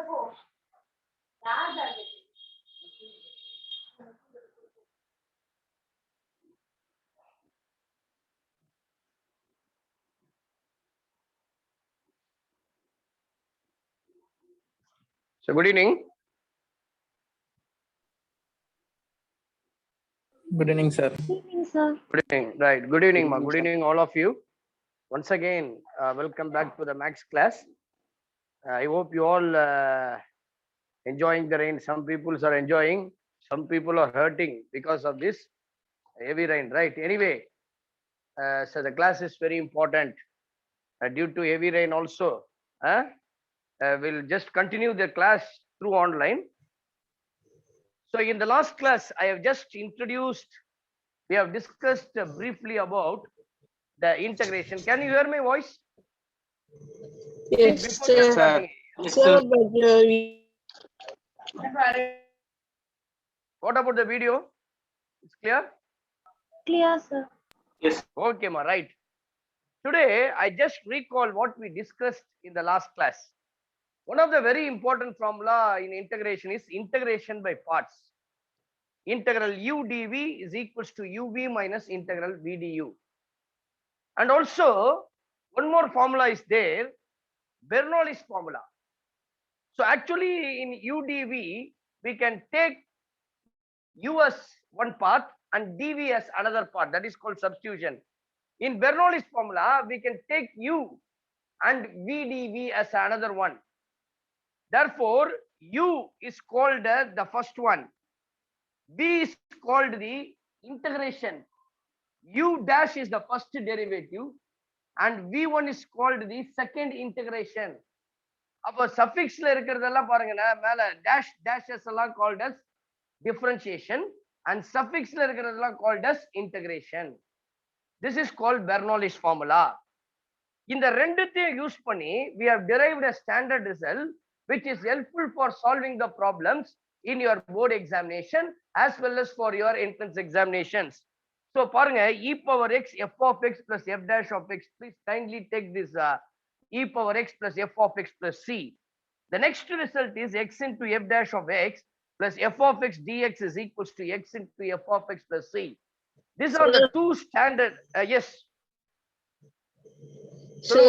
So good evening. Good evening, sir. Good evening, sir. Good evening. Right. Good evening, ma. Good evening, all of you. Once again, welcome back to the Max class. I hope you all enjoying the rain. Some people are enjoying. Some people are hurting because of this heavy rain. Right. Anyway, so the class is very important. Due to heavy rain, also, we'll just continue the class through online. So in the last class, I have just introduced. We have discussed briefly about the integration. Can you hear my voice? Yes, Before sir. starting, Sir, but what about the video? It's clear? Clear, sir. Okay, ma, right. Today, I just recall what we discussed in the last class. One of the very important formula in integration is integration by parts. Integral u dv is equals to uv minus integral v du. And also, one more formula is there, Bernoulli's formula. So actually in udv, we can take u as one part and dv as another part. That is called substitution. In Bernoulli's formula, we can take u and v dv as another one. Therefore, u is called the first one. V is called the integration. U dash is the first derivative and V1 is called the second integration. அப்போ சஃபிக்ஸ்ல இருக்கிறதெல்லாம் பாருங்கன்னா மேல dash dashes எல்லாம் called as differentiation and suffixல இருக்கிறதெல்லாம் called as integration. This is called Bernoulli's formula. இந்த ரெண்டுத்தையும் use பண்ணி we have derived a standard result which is helpful for solving the problems in your board examination as well as for your entrance examinations. So பாருங்க e power x f of x plus f dash of x. Please kindly take this e power x plus f of x plus c. The next result is x into f dash of x plus f of x dx is equals to x into f of x plus c. These are the two standard. Yes. sir,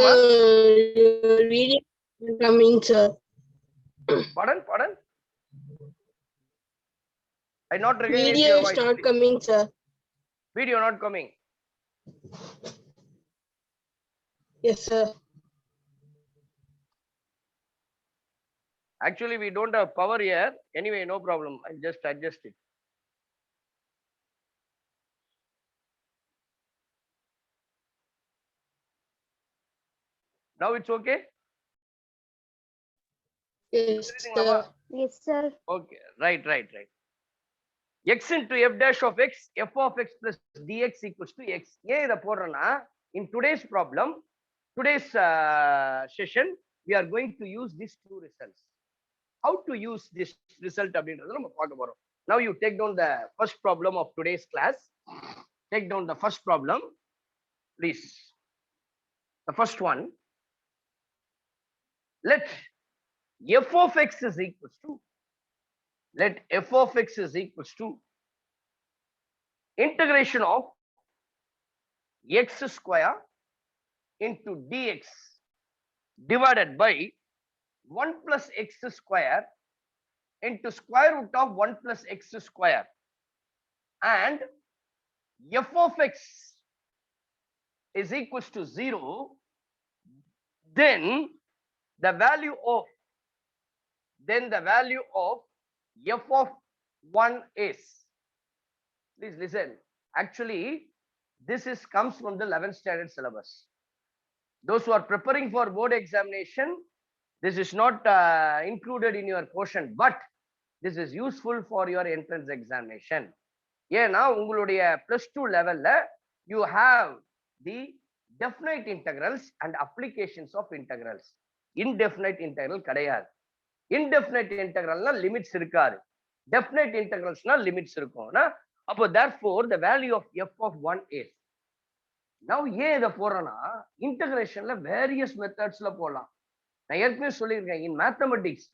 video coming, sir. Pardon? I not recognize Video your is voice. not coming, sir. Video not coming. Yes, sir. Actually, we don't have power here. Anyway, no problem. I'll just adjust it. Now it's okay? Yes, Everything, sir. Mama? Yes, sir. Okay, right. X into f dash of x, f of x plus dx equals to x. In today's problem, today's session, we are going to use these two results. How to use this result? Now you take down the first problem of today's class. Take down the first problem, please. The first one. Let f of x is equals to. Let f of x is equals to integration of x square into dx divided by 1 plus x square into square root of 1 plus x square, and f of x is equals to 0, then the value of f of 1 is, please listen, actually this comes from the 11th standard syllabus. Those who are preparing for board examination, this is not included in your portion, but this is useful for your entrance examination. ஏன்னா உங்களுடைய +2 லெவல்ல you have the definite integrals and applications of integrals. Indefinite integral கிடையாது. Indefinite integralனா limits இருக்காது. Definite integralsனா limits இருக்கும்னா அப்போ therefore the value of f of 1 is. Now ஏன் இத போறேன்னா இன்டகிரேஷன்ல வேரியஸ் மெத்தட்ஸ்ல போடலாம். நான் ஏற்கனவே சொல்லியிருக்கேன், in mathematics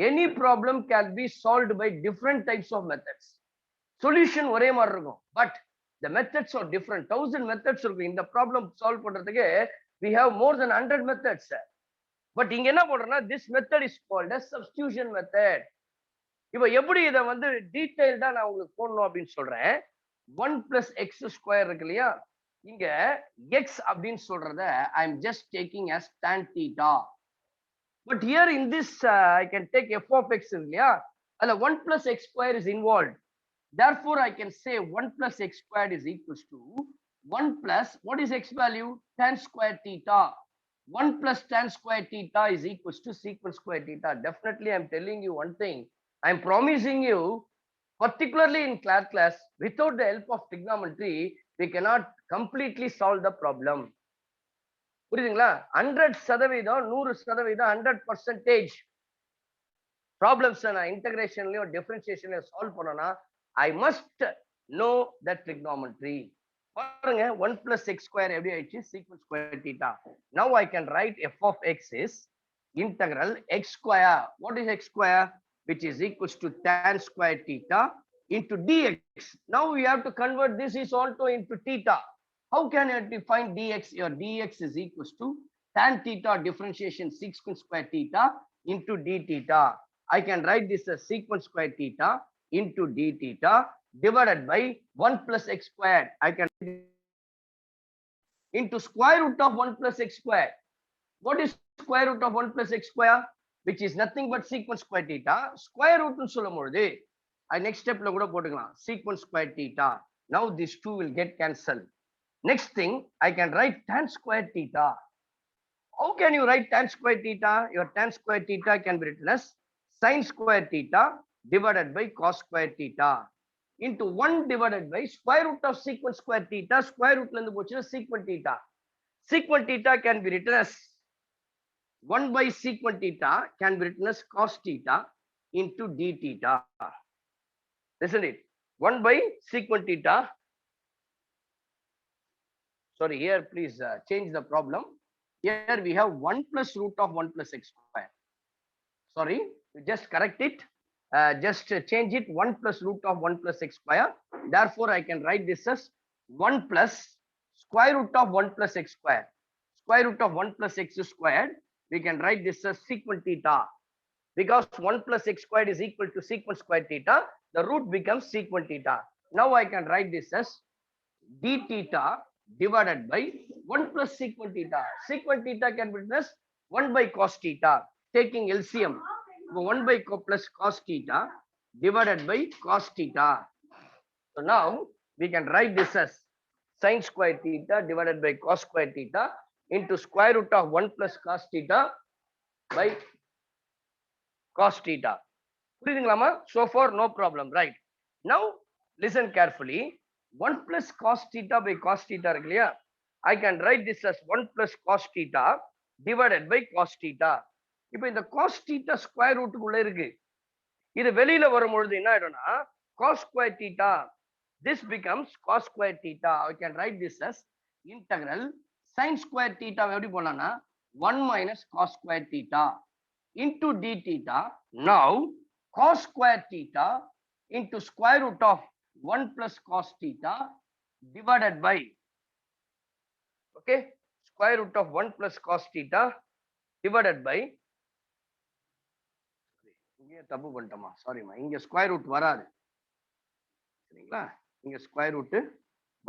Any problem can be solved by different types of methods. Solution ஒரே மாதிரி இருக்கும், but the methods are different. 1000 methods இருக்கு இந்த problem solve பண்றதுக்கு. We have more than 100 methods. But இங்க என்ன பண்றோம்னா, this method is called as substitution method. இப்போ எப்படி இதை வந்து டீடைல்டா நான் உங்களுக்கு போடணும் அப்படின்னு சொல்றேன். 1 plus x square இருக்கு இல்லையா, இங்க x அப்படின்னு சொல்றத I am just taking as tan theta. But here in this I can take f of x இல்லையா, அதுல 1 plus x square is involved. Therefore I can say 1 plus x squared is equals to 1 plus, what is x value? Tan square theta. 1 plus tan square theta is equals to secant square theta. Definitely I'm telling you one thing. I'm promising you, particularly in class, without the help of trigonometry, we cannot completely solve the problem. புரியுதுங்களா? 100% 100% 100% problems நான் இன்டகிரேஷன்லயோ டிஃபரன்ஷியேஷன்லயோ solve பண்ணனா, I must know the trigonometry. பாருங்க, 1 plus x square எப்படி ஆயிடுச்சு? Secant square theta. Now I can write f of x is integral x square. What is x square? Which is equals to tan square theta into dx. Now we have to convert this is also into theta. How can you find dx? Your dx is equals to tan theta differentiation secant square theta into d theta. I can write this as secant square theta into d theta divided by 1 plus x squared. I can into square root of 1 plus x squared. What is square root of 1 plus x square? Which is nothing but secant square theta. Square root னு சொல்லும்போது next stepல கூட போட்டுக்கலாம் secant square theta. Now these two will get cancelled. Next thing, I can write tan square theta. How can you write tan square theta? Your tan square theta can be written as sin square theta divided by cos square theta into 1 divided by square root of secant square theta. Square root la irundhu pochuna secant theta. Secant theta can be written as 1 by secant theta can be written as cos theta into d theta. Isn't it? 1 by secant theta. Sorry, here please change the problem. Here we have 1 plus root of 1 plus x square. Sorry, just correct it. Just change it 1 plus root of 1 plus x square. Therefore, I can write this as 1 plus square root of 1 plus x square. Square root of 1 plus x squared, we can write this as secant theta. Because 1 plus x squared is equal to secant square theta, the root becomes secant theta. Now I can write this as d theta divided by 1 plus secant theta. Secant theta can be written as 1 by cos theta. Taking LCM, 1 by plus cos theta divided by cos theta. So now we can write this as sin square theta divided by cos square theta into square root of 1 plus cos theta by cos theta. புரியுதுங்களாமா? So far no problem, right? Now listen carefully. 1 plus cos theta by cos theta இருக்கு இல்லையா, I can write this as 1 plus cos theta divided by cos theta. இப்போ இந்த cos theta square ரூட்டுக்குள்ள இருக்கு, இது வெளியில வரும்பொழுது என்ன ஆயிடும்னா cos square theta, this becomes cos square theta. I can write this as integral sin square theta எப்படி போடலாம்னா 1 minus cos square theta into d theta. Now cos square theta into square root of 1 plus cos theta divided by, okay, square root of 1 plus cos theta divided by, இங்க தப்பு பண்ணிட்டோமா, சாரிமா, இங்க square root வராது சரிங்களா, இங்க square root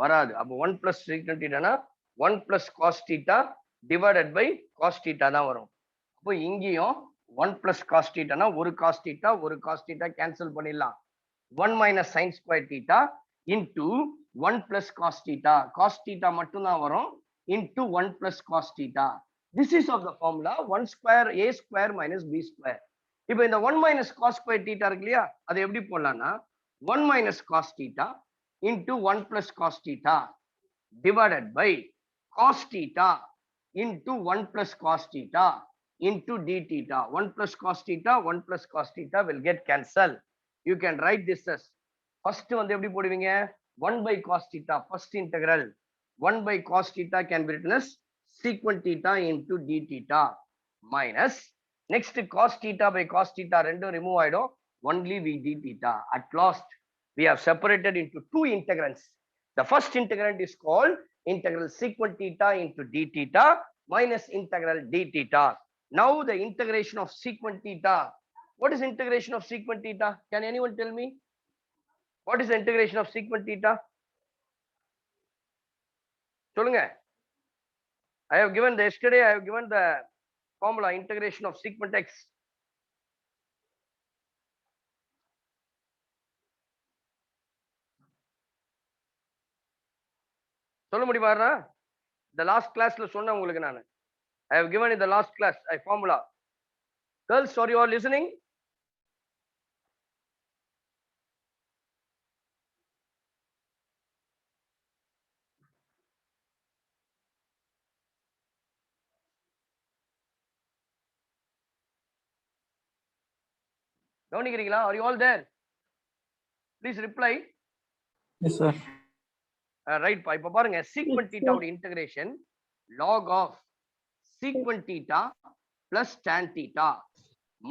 வராது. அப்போ 1 plus secant theta 1 plus cos theta divided by cos theta தான் வரும். அப்போ இங்கேயும் 1 plus cos theta ஒரு cos theta கேன்சல் பண்ணிடலாம். 1 minus sin square theta into 1 plus cos theta மட்டும்தான் வரும் into 1 plus cos theta. This is of the formula 1 square a square minus b square. இப்போ இந்த 1 minus cos square theta இருக்கு இல்லையா, அதை எப்படி போடலாம்னா 1 minus cos theta into 1 plus cos theta divided by cos theta into 1 plus cos theta into d theta. 1 plus cos theta 1 plus cos theta will get cancelled. You can write this as first வந்து எப்படி போடுவீங்க, 1 by cos theta first integral 1 by cos theta can be written as secant theta into d theta minus Next, cos theta by cos theta rendu remove ஆயிடும். Only we d theta. At last, we have separated into two integrands. The first integrand is called integral secant theta into d theta minus integral d theta. Now the integration of secant theta. What is integration of secant theta? Can anyone tell me? What is the integration of secant theta? சொல்லுங்க. I have given the yesterday. I have given the formula integration of secant x. சொல்ல முடியுமாறா? The last classல சொன்ன உங்களுக்கு நான். I have given in the last class a formula. Girls, are you all listening? கவனிக்கிறீங்களா? Are you all there? Please reply. Yes, sir. Right. இப்ப பாருங்க secant Yes, theta sir. உடைய integration log of secant theta plus tan theta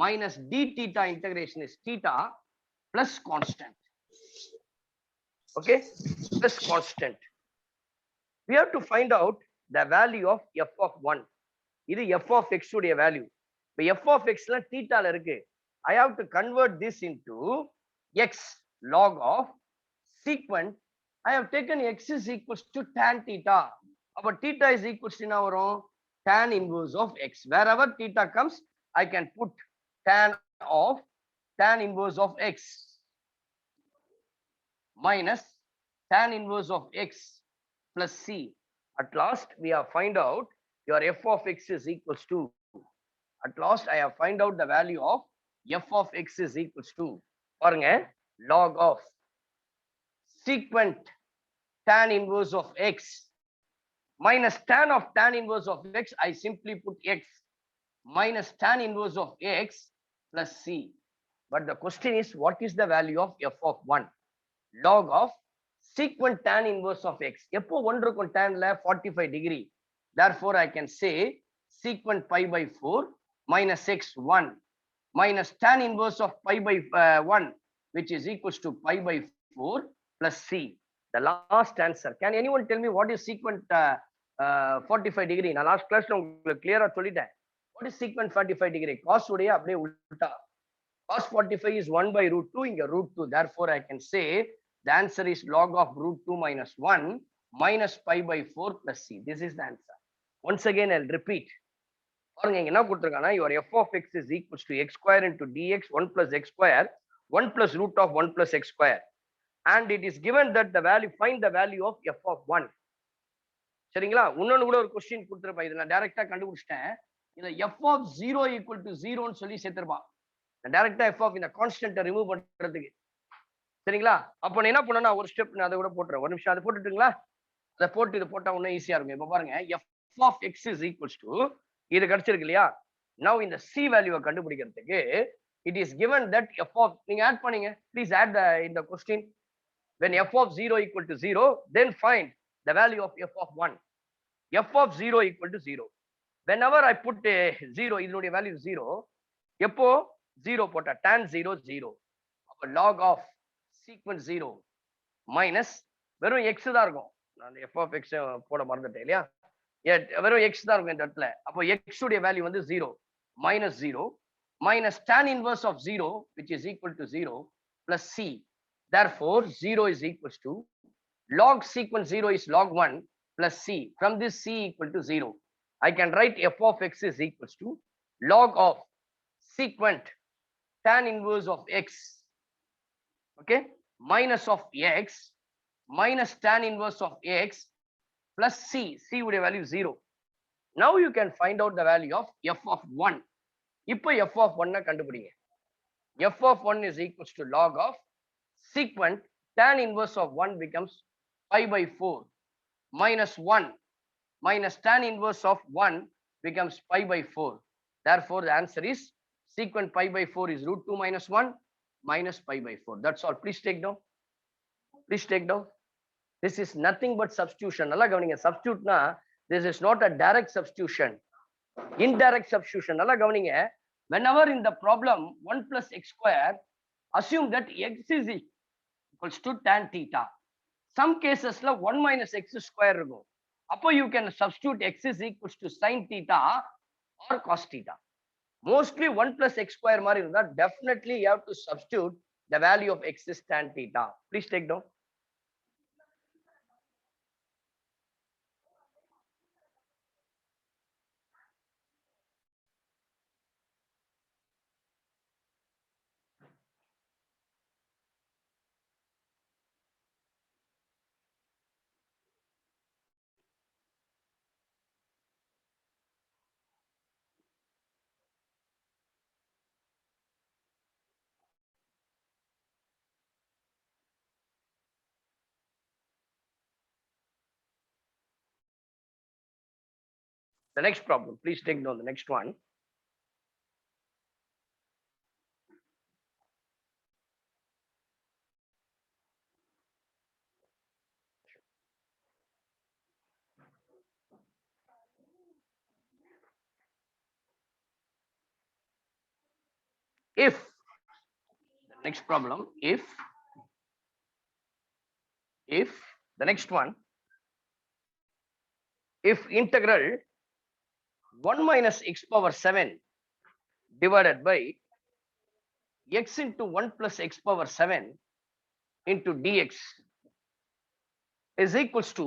minus d theta integration is theta plus constant. Okay, plus constant. We have to find out the value of f of 1. இது f of x உடைய value. இப்ப f of x ல theta ல இருக்கு. I have to convert this into x log of secant. I have taken x is equals to tan theta. அப்ப theta is equals to என்ன வரும்? Tan inverse of x. Wherever theta comes, I can put tan inverse of x minus tan inverse of x plus c. At last, we have find out your f of x is equals to. At last, I have find out the value of f of x is equals to. பாருங்க log of secant tan inverse of x minus tan of tan inverse of x. I simply put x minus tan inverse of x plus c. But the question is, what is the value of f of 1? Log of secant tan inverse of x. எப்போ 1 இருக்கும் tanல 45 degree. Therefore, I can say secant pi by 4 minus x 1 minus tan inverse of pi by 1, which is equals to pi by 4 plus c. The last answer. Can anyone tell me what is secant 45 degree? நான் last classல உங்களுக்கு clear சொல்லிட்டேன். What is secant 45 degree? Cos உடைய அப்படியே உல்டா. Cos 45 is 1 by root 2, இங்க root 2. Therefore, I can say the answer is log of root 2 minus 1 minus pi by 4 plus c. This is the answer. Once again, I'll repeat. பாருங்க இங்க என்ன கொடுத்திருக்கானா, your f of x is equals to x square into dx 1 plus x square 1 plus root of 1 plus x square. And it is given that the value, find the value of f of 1. சரிங்களா? இன்னொன்னு கூட ஒரு question கொடுத்திருப்பா. இதை நான் டைரக்டா கண்டுபிடிச்சிட்டேன். இதை f of 0 equal to 0 ன்னு சொல்லி சேர்த்திருப்பான். டைரக்டா f of இந்த கான்ஸ்டன்ட்டை ரிமூவ் பண்றதுக்கு. சரிங்களா? அப்ப நான் என்ன பண்ணேன்னா ஒரு ஸ்டெப் நான் அதை கூட போட்டுறேன். ஒரு நிமிஷம் அதை போட்டுட்டுங்களா? அதை போட்டு இது போட்டா இன்னும் ஈஸியா இருக்கும். இப்ப பாருங்க f of x is equals to இது கிடைச்சிருக்கு இல்லையா? now இந்த c வேல்யூவை கண்டுபிடிக்கிறதுக்கு it is given that f of, நீங்க ஆட் பண்ணீங்க, please add the in the question. When f of 0 equal to 0, then find the value of f of 1. f of 0 equal to 0. Whenever I put a 0, இதனுடைய value 0. எப்போ 0 போட்டா tan 0 0. அப்ப log of secant 0 minus வெறும் x தான் இருக்கும். நான் f of x போட மறந்துட்டேன் இல்லையா? வெறும் x தான் இருக்கும் இந்த இடத்துல. அப்போ x உடைய வேல்யூ வந்து 0 minus 0 minus tan inverse of 0, which is equal to 0 plus c. Therefore, 0 is equals to log secant 0 is log 1 plus c. From this c equal to 0. I can write f of x is equals to log of secant tan inverse of x, okay, minus of x minus tan inverse of x plus c. C would have value 0. Now you can find out the value of f of 1. இப்போ f of 1 கண்டுபிடிங்க. f of 1 is equals to log of secant tan inverse of 1 becomes pi by 4 minus 1 minus tan inverse of 1 becomes pi by 4. Therefore, the answer is secant pi by 4 is root 2 minus 1 minus pi by 4. That's all. Please take down. Please take down. This is nothing but substitution. நல்லா கவனிங்க. Substituteனா this is not a direct substitution. Indirect substitution. நல்லா கவனிங்க. whenever in the problem 1 plus x square, assume that x is equals to tan theta. Some cases la 1 minus x square இருக்கும். அப்போ you can substitute x is equals to sin theta or cos theta. Mostly 1 plus x square மாதிரி இருந்தா definitely you have to substitute the value of x is tan theta. Please take down. The next problem, please take down the next one. If the next problem, if the next one, if integral 1 minus x power 7 divided by x into 1 plus x power 7 into dx is equals to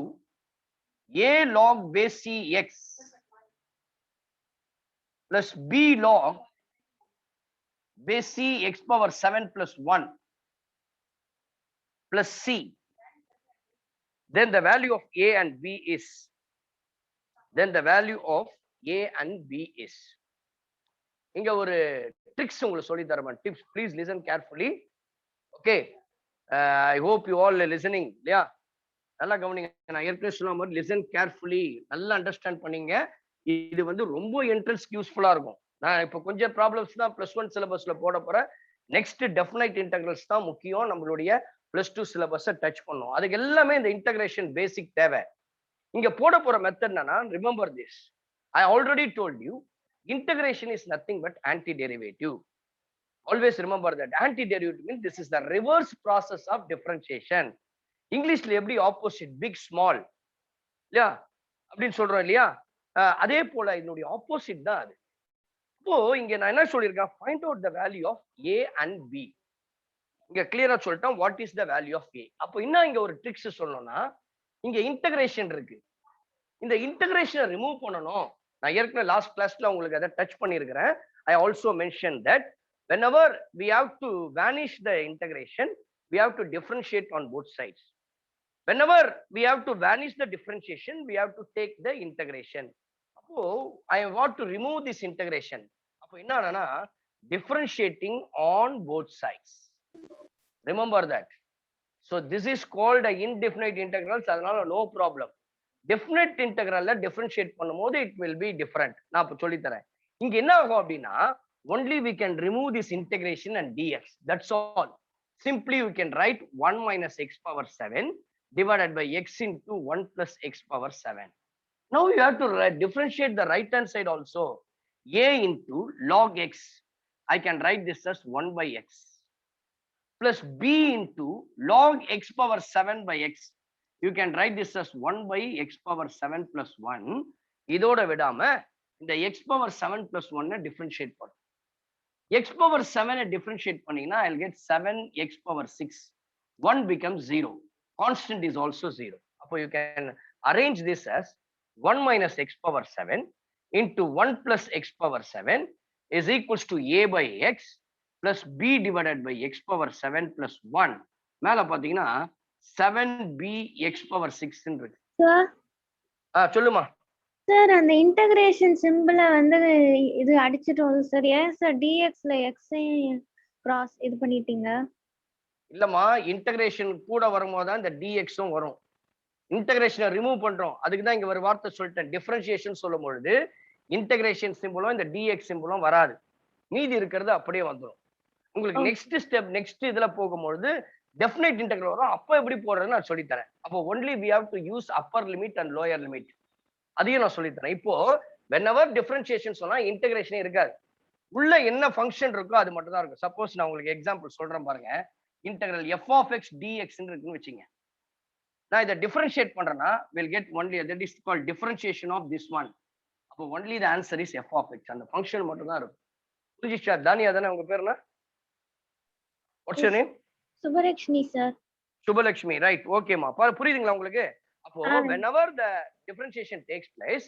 a log base c x plus b log base c x power 7 plus 1 plus c, then the value of a and b is, then the value of a and b is. இங்க ஒரு tricks உங்களுக்கு சொல்லி தரேன். Tips, please listen carefully. Okay, I hope you all listening. இல்லையா? நல்லா கவனிங்க. நான் ஏற்கனவே சொன்ன மாதிரி லிசன் கேர்ஃபுல்லி, நல்லா அண்டர்ஸ்டாண்ட் பண்ணீங்க. இது வந்து ரொம்ப என்ட்ரன்ஸ்க்கு யூஸ்ஃபுல்லா இருக்கும். நான் இப்போ கொஞ்சம் ப்ராப்ளம்ஸ் தான் +1 சிலபஸ்ல போட போறேன். நெக்ஸ்ட் டெஃபினைட் இன்டெகிரல்ஸ் தான் முக்கியம். நம்மளுடைய +2 சிலபஸை டச் பண்ணும். அதுக்கு எல்லாமே இந்த இன்டகிரேஷன் பேசிக் தேவை. இங்க போட போற மெத்தட் என்னன்னா, remember this, I already told you, integration is nothing but antiderivative. Always remember that antiderivative means this is the reverse process of differentiation. இங்கிலீஷ்ல எப்படி ஆப்போசிட் பிக் ஸ்மால் இல்லையா அப்படின்னு சொல்றோம் இல்லையா, அதே போல இதனுடைய ஆப்போசிட் தான் அது. இப்போ இங்க நான் என்ன சொல்லியிருக்கேன், find out the value of A and B. இங்க கிளியரா சொல்லிட்டோம் what is the value of A. அப்போ இன்னும் இங்க ஒரு ட்ரிக்ஸ் சொல்லணும்னா, இங்க இன்டகிரேஷன் இருக்கு. இந்த இன்டகிரேஷனை ரிமூவ் பண்ணணும். நான் ஏற்கனவே லாஸ்ட் கிளாஸ்ல உங்களுக்கு அதை டச் பண்ணியிருக்கிறேன். I also mention that whenever we have to vanish the integration, we have to differentiate on both sides. Whenever we have to vanish the differentiation, we have to take the integration. அப்போ I want to remove this integration. அப்போ என்னன்னா, differentiating on both sides. Remember that. So this is called a indefinite integrals. அதனால no problem. Definite இன்டெக்ரல்ல differentiate பண்ணும்போது it will be different. நான் இப்போ சொல்லி தரேன். இங்க என்ன ஆகும் அப்படின்னா, only we can remove this integration and dx. That's all. Simply we can write 1 minus x power 7 divided by x into 1 plus x power 7. Now you have to differentiate the right hand side also. A into log x, I can write this as 1 by x plus b into log x power 7 by x. You can write this as 1 by x power 7 plus 1. இதோட விடாம இந்த x power 7 plus 1 differentiate பண்ணும். x power 7 differentiate பண்ணீங்கன்னா I'll get 7x power 6. 1 becomes 0. Constant is also 0. அப்போ you can arrange this as 1 minus x power 7 into 1 plus x power 7 is equals to a by x plus b divided by x power 7 plus 1. மேல பாத்தீங்கன்னா 7b x power 6 இருக்கு. Sir சொல்லுமா. Sir அந்த integration சிம்பிளை வந்து இது அடிச்சிட்டோம் sir. ஏன் sir டிஎக்ஸ்ல எக்ஸையும் cross இது பண்ணிட்டீங்க? இல்லம்மா, இன்டகிரேஷன் கூட வரும்போது தான் இந்த டிஎக்ஸும் வரும். இன்டகிரேஷனை ரிமூவ் பண்றோம். அதுக்கு தான் இங்க ஒரு வார்த்தை சொல்லிட்டேன். டிஃபரன்ஷியேஷன் சொல்லும் பொழுது இன்டகிரேஷன் சிம்பிளும் இந்த டிஎக்ஸ் சிம்பிளும் வராது. மீதி இருக்கிறது அப்படியே வந்துடும். உங்களுக்கு நெக்ஸ்ட் ஸ்டெப், நெக்ஸ்ட் இதுல போகும்பொழுது டெஃபினைட் இன்டெக்ரல் வரும். அப்போ எப்படி போடுறதுன்னு நான் சொல்லித்தரேன். அப்போ only we have to use upper limit and lower limit. அதையும் நான் சொல்லித்தரேன். இப்போ whenever differentiation சொன்னா இன்டெகிரேஷனே இருக்காது. உள்ள என்ன ஃபங்க்ஷன் இருக்கோ அது மட்டும் தான் இருக்கும். சப்போஸ் நான் உங்களுக்கு எக்ஸாம்பிள் சொல்றேன் பாருங்க. Integral f of x dx இருக்குன்னு வச்சுங்க. நான் இதை டிஃபரன்ஷியேட் பண்றேன்னா will get only that is called differentiation of this one. அப்போ only the answer is f of x. அந்த ஃபங்க்ஷன் மட்டும் தான் இருக்கும். புரிஞ்சிச்சா? தானியா தானே உங்க பேர் என்ன? What's your name? Subhalakshmi sir. Subhalakshmi, right. ஓகேமா, புரியுதுங்களா உங்களுக்கு? அப்போ whenever the differentiation takes place,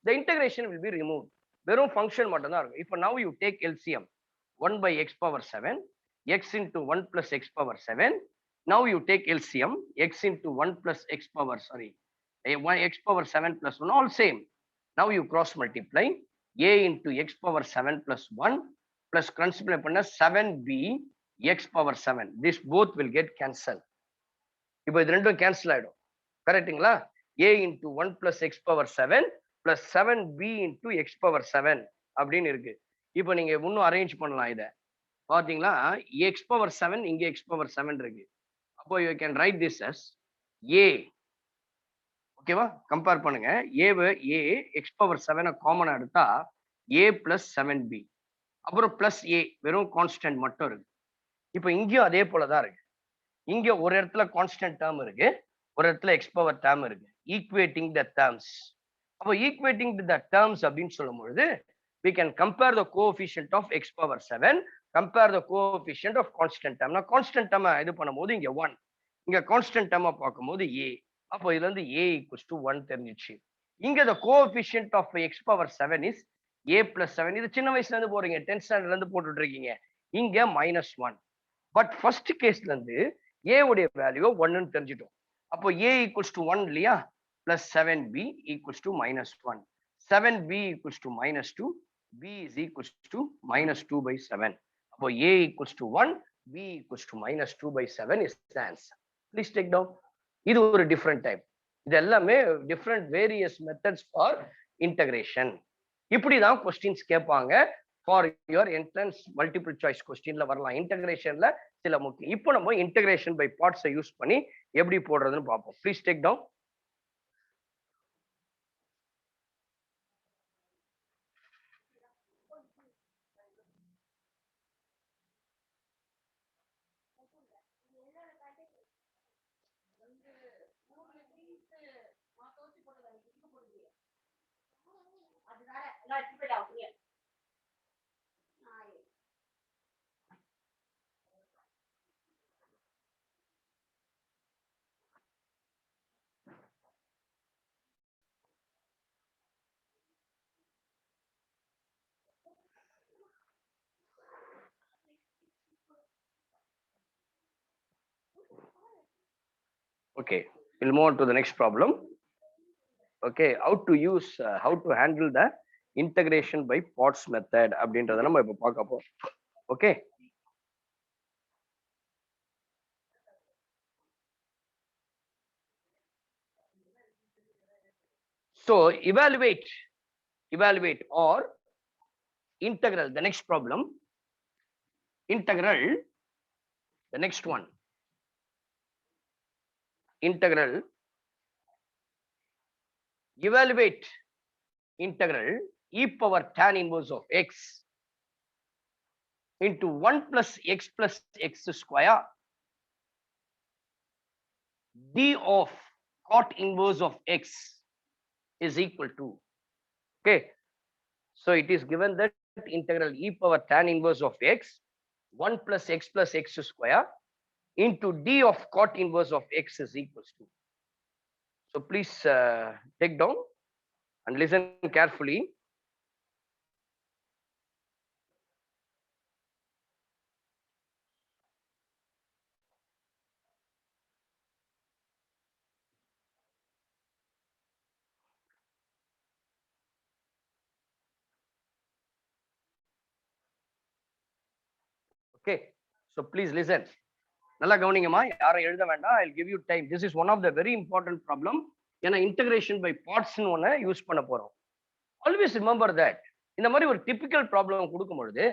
the integration will be removed. வெறும் ஃபங்க்ஷன் மட்டும் தான் இருக்கும். இப்போ now you take LCM 1 by x power 7 x into 1 plus x power 7. Now you take LCM x into 1 plus x power x power 7 plus 1, all same. Now you cross multiply a into x power 7 plus 1 plus multiply பண்ண 7b x power 7. This both will get cancelled. இப்போ இது ரெண்டும் cancel ஆயிடும். கரெக்ட்டுங்களா? a into 1 plus x power 7 plus 7b into x power 7 அப்படின்னு இருக்கு. இப்போ நீங்க இன்னும் அரேஞ்ச் பண்ணலாம். இதை பாத்தீங்களா? x power 7 இங்க x power 7 இருக்கு. அப்போ you can write this as a. ஓகேவா? கம்பேர் பண்ணுங்க. a x power 7 காமனா எடுத்தா a plus 7b, அப்புறம் plus a வெறும் கான்ஸ்டன்ட் மட்டும் இருக்கு. இப்போ இங்கேயும் அதே போலதான் இருக்கு. இங்க ஒரு இடத்துல கான்ஸ்டன்ட் டேர்ம் இருக்கு, ஒரு இடத்துல x பவர் டேர்ம் இருக்கு. Equating the terms. அப்போ ஈக்குவேட்டிங் த டேர்ம்ஸ் அப்படின்னு சொல்லும் பொழுது we can compare the coefficient of x power 7, compare the coefficient of constant term. நான் constant term இது பண்ணும்போது இங்க 1, இங்க constant term பார்க்கும்போது a. அப்போ இதுல இருந்து a equals to 1 தெரிஞ்சிச்சு. இங்க the coefficient of x power 7 is a plus 7. இது சின்ன வயசுல இருந்து போறீங்க, 10th standard இருந்து போட்டுட்டு இருக்கீங்க. இங்க -1. பட் ஃபர்ஸ்ட் கேஸ்ல இருந்து a உடைய வேல்யூ 1 ன்னு தெரிஞ்சிட்டோம். அப்போ a equals to 1 இல்லையா? plus 7b equals to -1. 7b equals to -2. b is equals to -2 by 7. அப்போ a equals to 1, b equals to -2 by 7 is the answer. Please take down. இது ஒரு different type. இது எல்லாமே different various methods for integration. இப்படிதான் questions கேட்பாங்க. For your entrance multiple choice கொஸ்டின்ல வரலாம். இன்டகிரேஷன்ல சில முக்கியம். இப்போ நம்ம இன்டகிரேஷன் பை பார்ட்ஸை யூஸ் பண்ணி எப்படி போடுறதுன்னு பார்ப்போம். Please take down. Okay, we'll move on to the next problem. Okay, how to handle the integration by parts method அப்படின்றத நம்ம இப்ப பார்க்க போறோம். Okay, so evaluate or integral, the next problem. Integral, the next one. Integral, evaluate integral e power tan inverse of x into 1 plus x square d of cot inverse of x is equal to. Okay, so it is given that integral e power tan inverse of x 1 plus x square into d of cot inverse of x is equals to. So please take down and listen carefully. Okay, so please listen. நல்லா கவனிங்கம்மா, யாரும் எழுத வேண்டாம். I'll give you time. This is one of the very important problem. ஏன்னா integration by parts ன்னு ஒண்ணு use பண்ண போறோம். Always remember that. இந்த மாதிரி ஒரு டிபிக்கல் ப்ராப்ளம் கொடுக்கும் பொழுது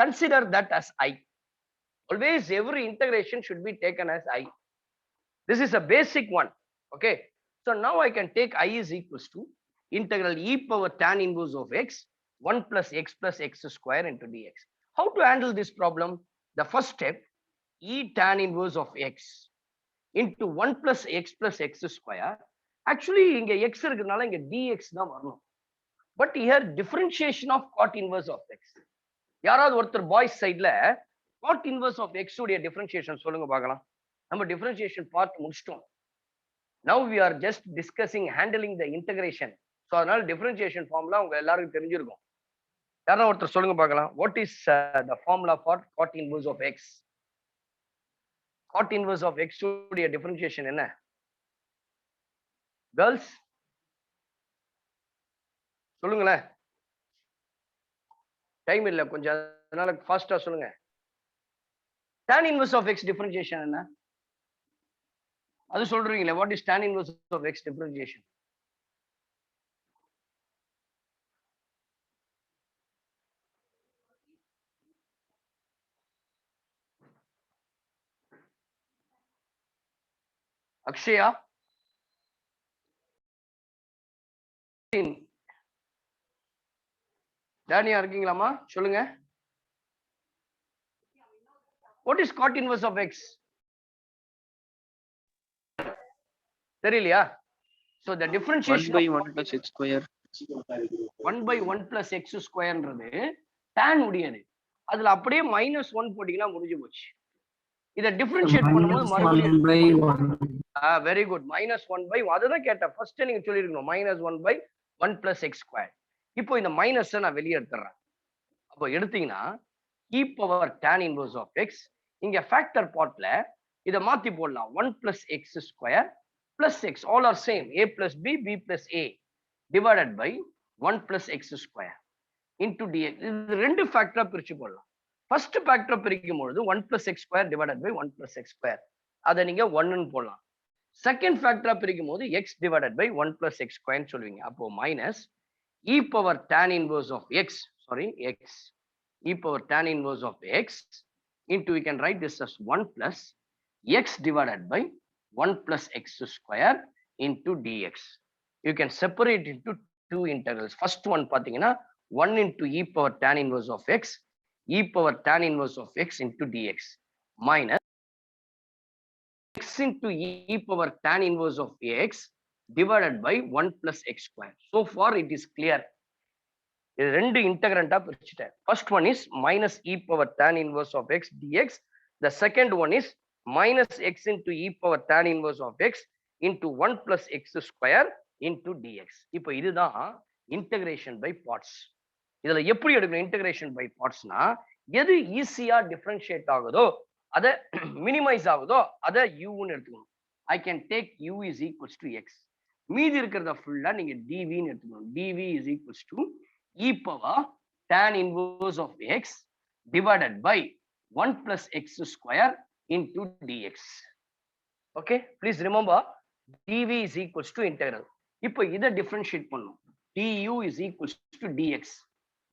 consider that as I. Always every integration should be taken as I. This is a basic one. Okay, so now I can take I is equals to integral e power tan inverse of x 1 plus x square into dx. How to handle this problem? The first step, e tan inverse of x into 1 plus x square. Actually, இங்க x இருக்குனால இங்க dx தான் வரணும். But here differentiation of cot inverse of x. யாராவது ஒருத்தர் boys சைடுல cot inverse of x உடைய differentiation சொல்லுங்க பார்க்கலாம். நம்ம differentiation part முடிச்சிட்டோம். Now we are just discussing handling the integration. So அதனால differentiation formula உங்க எல்லாருக்கும் தெரிஞ்சிருக்கும். யாராவது ஒருத்தர் சொல்லுங்க பார்க்கலாம். What is the formula for cot inverse of x? Cot inverse of x உடைய differentiation என்ன? Girls சொல்லுங்களேன். டைம் இல்ல கொஞ்சம், அதனால ஃபாஸ்டா சொல்லுங்க. tan inverse of x differentiation என்ன? அது சொல்றீங்களே, what is tan inverse of x differentiation? Akshaya, டேனியா இருக்கீங்களாமா? சொல்லுங்க. What is cot inverse of x? தெரியலையா? So the differentiation 1 by 1 plus x square. 1 by 1 plus x squareன்றது tan உடையது. அதுல அப்படியே -1 போட்டீங்கன்னா முடிஞ்சு போச்சு. இத டிஃபரன்ஷியேட் பண்ணும்போது மறுபடியும் வெரி குட் -1 by அதுதான் கேட்டேன். ஃபர்ஸ்ட் நீங்க சொல்லிருக்கணும் -1 by 1 plus x square. இப்போ இந்த மைனஸ் நான் வெளியே எடுத்துறேன். அப்போ எடுத்தீங்கன்னா e power tan inverse of x, இங்க ஃபேக்டர் பார்ட்ல இத மாத்தி போடலாம். 1 plus x square plus x, all are same, a plus b, b plus a divided by 1 plus x square into dx. இது ரெண்டு ஃபேக்டரா பிரிச்சு போடலாம். ஃபர்ஸ்ட் ஃபேக்டர் பிரிக்கும் பொழுது 1 plus x square divided by 1 plus x square, அதை நீங்க 1 ன்னு போடலாம். செகண்ட் ஃபேக்டரா பிரிக்கும் போது x divided by 1 plus x square ன்னு சொல்லுவீங்க. அப்போ minus e power tan inverse of x, sorry, x, e power tan inverse of x into, we can write this as 1 plus x divided by 1 plus x square into dx. You can separate into two integrals. First one பாத்தீங்கன்னா 1 into e power tan inverse of x, e power tan inverse of x into dx, minus x into e power tan inverse of x divided by 1 plus x square. So far it is clear. இது ரெண்டு இன்டகிரண்டா பிரிச்சுட்டேன். First one is minus e power tan inverse of x dx. The second one is minus x into e power tan inverse of x into 1 plus x square into dx. இப்போ இதுதான் integration by parts. இதுல எப்படி எடுக்கணும் integration by partsனா, எது ஈஸியா differentiate ஆகுதோ, அதை minimise ஆகுதோ அதை யூன்னு எடுத்துக்கணும். I can take u is equals to x. மீதி இருக்கிறத ஃபுல்லா நீங்க dv ன்னு எடுத்துக்கணும். dv is equals to e power tan inverse of x divided by 1 plus x square into dx. Okay, please remember dv is equals to integral. இப்போ இதை differentiate பண்ணணும். du is equals to dx.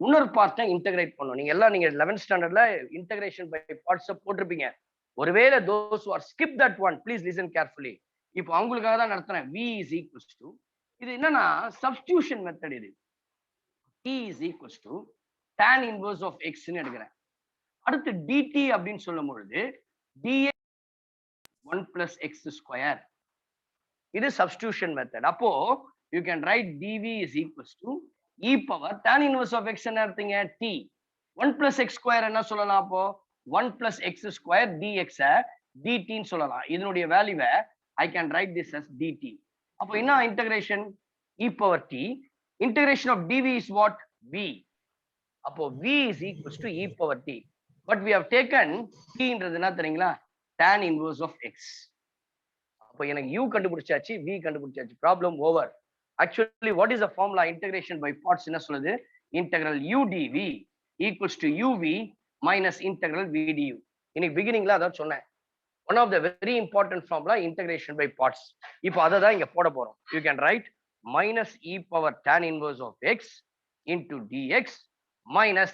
இன்னொரு பார்ட்டை integrate பண்ணணும். நீங்க எல்லாம் நீங்க 11th ஸ்டாண்டர்ட்ல இன்டகிரேஷன் பை பார்ட்ஸ் போட்டிருப்பீங்க. ஒருவேளை those who are skip that one, please listen carefully. இப்போ அவங்களுக்காக தான் நடத்துறேன். v is equals to, இது என்னன்னா சப்ஸ்டிடியூஷன் மெத்தட். இது t is equals to tan inverse of x ன்னு எடுக்கிறேன். அடுத்து dt அப்படின்னு சொல்லும் பொழுது dx 1 plus x square, இது சப்ஸ்டிடியூஷன் மெத்தட். அப்போ you can write dv is equals to e power tan inverse of x என்ன எடுத்தீங்க t, 1 plus x square என்ன சொல்லலாம், அப்போ 1 plus x square dx dt ன்னு சொல்லலாம். இதனுடைய வேல்யூவை I can write this as dt. அப்போ என்ன integration e power t, integration of dv is what, v. அப்போ v is equals to e power t, but we have taken t ன்றது என்ன தெரியுங்களா, tan inverse of x. அப்போ எனக்கு u கண்டுபிடிச்சாச்சு, v கண்டுபிடிச்சாச்சு, problem over. Actually, what is the formula integration by parts? என்ன சொல்லுது, integral u dv equals to uv minus integral v du. இன்னைக்கு பிகினிங்ல அதான் சொன்னேன். One of the very important formula integration by parts. இப்போ அதை தான் இங்க போட போறோம். You can write minus e power tan inverse of x into dx minus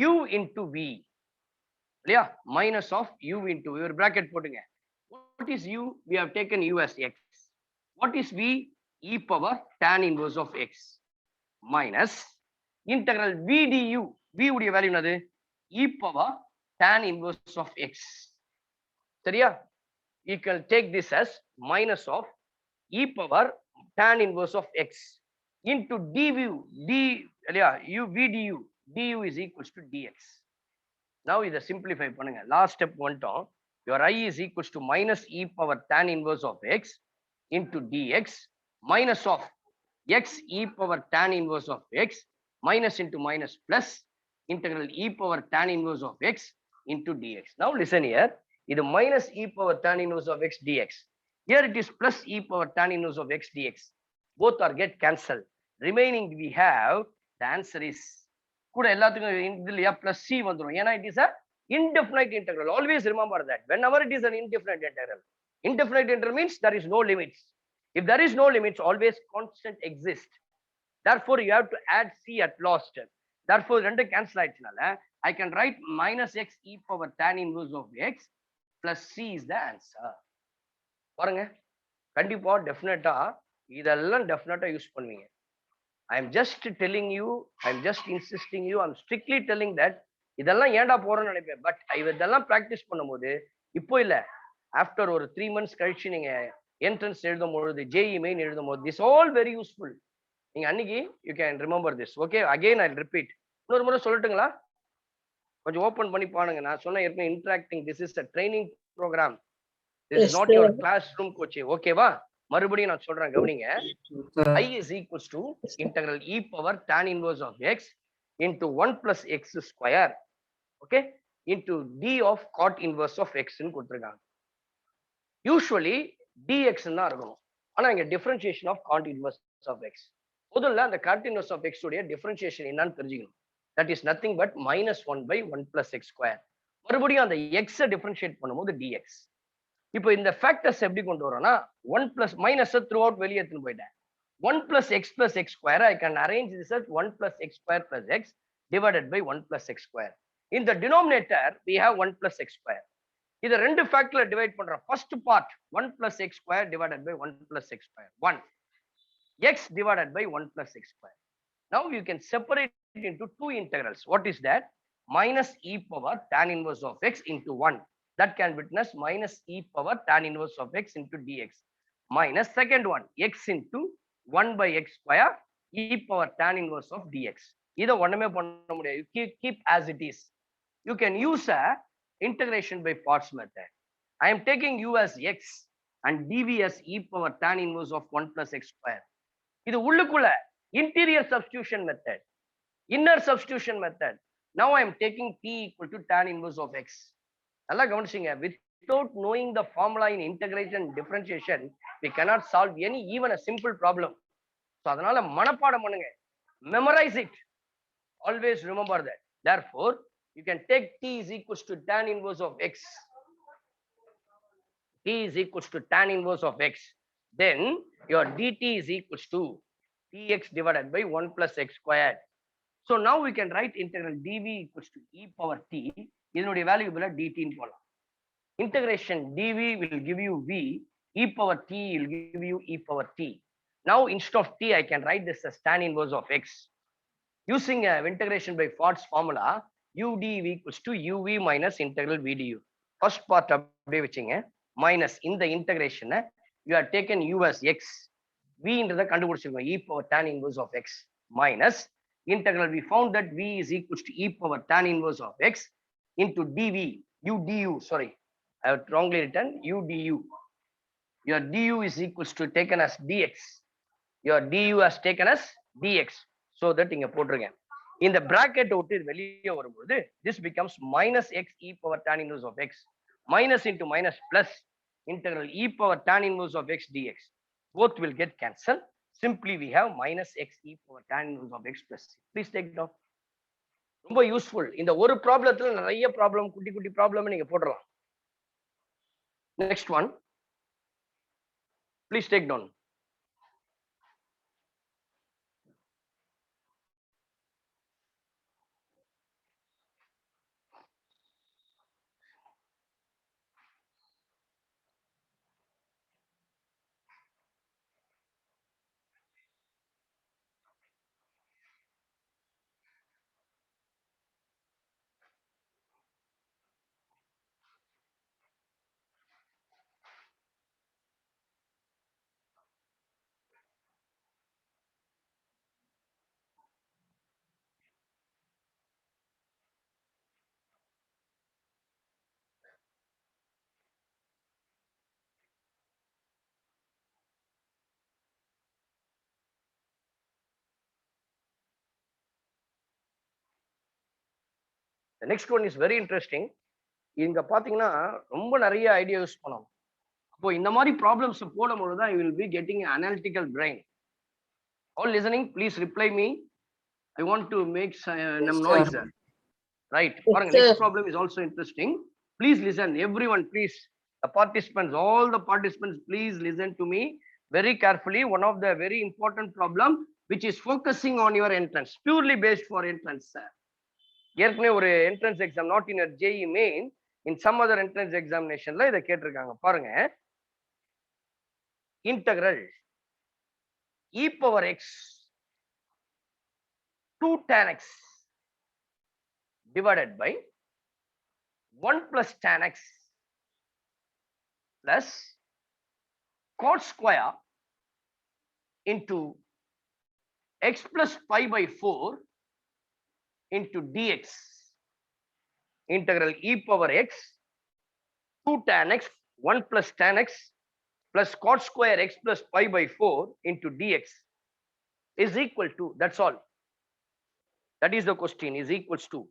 u into v. இல்லையா, minus of u into v, ஒரு bracket போட்டுங்க. What is u? We have taken u as x. What is v? E power tan inverse of x minus integral v du. V உடைய value என்னது? e power tan inverse of x. சரியா? You can take this as minus of e power tan inverse of x into dv u v du is equals to dx. Now இதை simplify பண்ணுங்க. Last step வந்துட்டோம். Your I is equals to minus e power tan inverse of x into dx minus of x e power tan inverse of x minus into minus plus integral e power tan inverse of x into dx. Now listen here. இது minus e power tan inverse of x dx. Here it is plus e power tan inverse of x dx. Both are get cancelled. Remaining we have the answer is கூட எல்லாத்துக்கும் இதுலயா plus c வந்துரும். ஏன்னா it is a indefinite integral. Always remember that. Whenever it is an indefinite integral. Indefinite integral means there is no limits. If there is no limits, always constant exist. Therefore, you have to add c at last. Therefore, ரெண்டு cancel ஆயிடுச்சுனால I can write minus x e power tan inverse of x plus c is the answer. பாருங்க கண்டிப்பா டெஃபினட்டா இதெல்லாம் டெஃபினட்டா use பண்ணுவீங்க. I am just telling you, I am just insisting you, I am strictly telling that இதெல்லாம் ஏன்டா போறோம்னு நினைப்பேன். பட் இதெல்லாம் ப்ராக்டிஸ் பண்ணும்போது இப்போ இல்ல ஆஃப்டர் ஒரு 3 months கழிச்சு நீங்க என்ட்ரன்ஸ் எழுதும் பொழுது ஜேஇ மெயின் எழுதும் போது திஸ் ஆல் வெரி யூஸ்ஃபுல். நீங்க அன்னைக்கு you can remember this. Okay, again I repeat. இன்னொரு முறை சொல்லட்டுங்களா? கொஞ்சம் ஓபன் பண்ணி பாருங்க. நான் சொன்ன ஏற்கனவே interacting, this is a training program. This is not your class room coach. ஓகேவா? மறுபடியும் நான் சொல்றேன் கவனிங்க. I is equals to integral e power tan inverse of x into 1 plus x square, okay, into d of cot inverse of x ன்னு கொடுத்திருக்காங்க. Usually dx தான் இருக்கணும். ஆனா இங்க differentiation of cot inverse of x. முதல்ல அந்த cot inverse of x உடைய differentiation என்னன்னு தெரிஞ்சுக்கணும். That is nothing but minus 1 by 1 plus x square. மறுபடியும் அந்த x டிஃபரன்ஷியேட் பண்ணும்போது dx. இப்போ இந்த ஃபேக்டர்ஸ் எப்படி கொண்டு வரோம்னா 1 plus minus த்ரூ அவுட் வெளியே எடுத்துன்னு போயிட்டேன். 1 plus x square, I can arrange this as 1 plus x square plus x divided by 1 plus x square. In the denominator, we have 1 plus x square. இதை ரெண்டு ஃபேக்டர்ல divide பண்றோம். First part 1 plus x square divided by 1 plus x square. 1 x divided by 1 plus x square. Now you can separate it into two integrals. What is that? Minus e power tan inverse of x into 1. That can witness minus e power tan inverse of x into dx. Minus second one, x into 1 by x square e power tan inverse of dx. இதை ஒண்ணுமே பண்ண முடியாது. Keep as it is. You can use a integration by parts method. I am taking u as x and dv as e power tan inverse of 1 plus x square. இது உள்ளுக்குள்ள interior substitution method, inner substitution method. Now I am taking t equal to tan inverse of x. நல்லா கவனிச்சுங்க. Without knowing the formula in integration and differentiation, we cannot solve any even a simple problem. So அதனால மனப்பாடம் பண்ணுங்க. Memorize it. Always remember that. Therefore, you can take t is equals to tan inverse of x. T is equals to tan inverse of x. Then your dt is equals to dx divided by 1 plus x squared. So now we can write integral dv equals to e power t. இதனுடைய value பதிலா dt ன்னு போலாம். Integration dv will give you v, e power t will give you e power t. Now instead of t, I can write this as tan inverse of x. Using a integration by Ford's formula, u dv equals to uv minus integral v du. First part அப்படியே வச்சுங்க. Minus இந்த integration you have taken u as x. v ன்றதை கண்டுபிடிச்சிருக்கோம் e power tan inverse of x minus integral. We found that v is equals to e power tan inverse of x into dv, u du, sorry, I have wrongly written u du. Your du is equals to taken as dx. Your du has taken as dx. So that இங்க போட்டுருங்க. இந்த bracket விட்டு வெளியே வரும்போது this becomes minus x e power tan inverse of x minus into minus plus integral e power tan inverse of x dx. Both will get cancelled. Simply we have minus x e power tan inverse of x plus c. Please take down. ரொம்ப useful. இந்த ஒரு ப்ராப்ளத்துல நிறைய problem, குட்டி குட்டி problem நீங்க போடலாம். Next one, please take down. The next one is very interesting. இங்க பாத்தீங்கன்னா ரொம்ப நிறைய ஐடியா யூஸ் பண்ணணும். அப்போ இந்த மாதிரி ப்ராப்ளம்ஸ் போடும்போது தான் you will be getting an analytical brain. All listening, please reply me. I want to make some noise. Right. Yes, Next sir. problem is also interesting. Please listen, everyone, please. The participants, all the participants, please listen to me very carefully. One of the very important problem which is focusing on your entrance, purely based for entrance, sir. ஏற்கனவே ஒரு entrance exam, not in a JEE main, in some other entrance examinationல இதை கேட்டிருக்காங்க. பாருங்க, integral e power x 2 tan x divided by 1 plus tan x plus cot square into x plus pi by 4 into dx. Integral e power x 2 tan x 1 plus tan x plus cot square x plus pi by 4 into dx is equal to, that's all. That is the question, is equals to.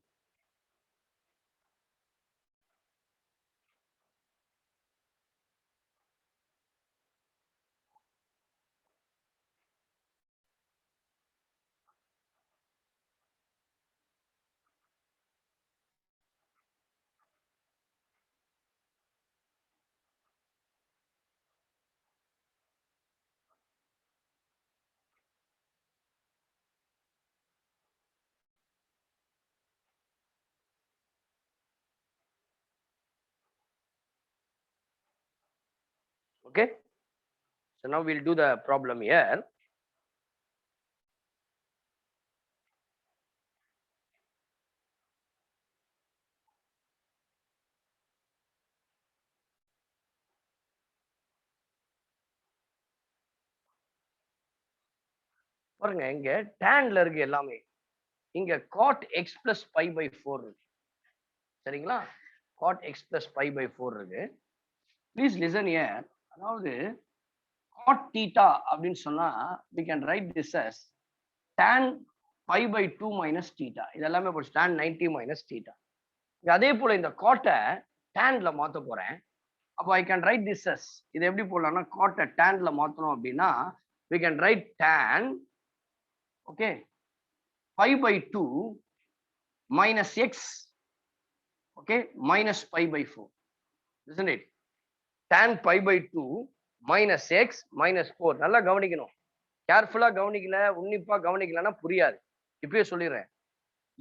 Okay, so now we'll do the problem here. பாருங்க, இங்க tanல இருக்கு எல்லாமே. இங்க cot x plus pi by 4 இருக்கு. சரிங்களா? cot x plus pi by 4 இருக்கு. Please listen here. அதாவது cot theta அப்படின்னு சொன்னா we can write this as tan pi by 2 minus theta. இதெல்லாமே போட்டு tan 90 minus theta. அதே போல இந்த cot-ஐ tanல மாத்த போறேன். அப்போ I can write this as, இது எப்படி போடலாம்னா cot-ஐ tanல மாத்தணும் அப்படின்னா we can write tan, okay, pi by 2 minus x, okay, minus pi by 4, isn't it? Tan pi by 2 minus x minus 4. நல்லா கவனிக்கணும், கேர்ஃபுல்லா கவனிக்கல, உன்னிப்பா கவனிக்கலன்னா புரியாது. இப்பயே சொல்லிடுறேன்.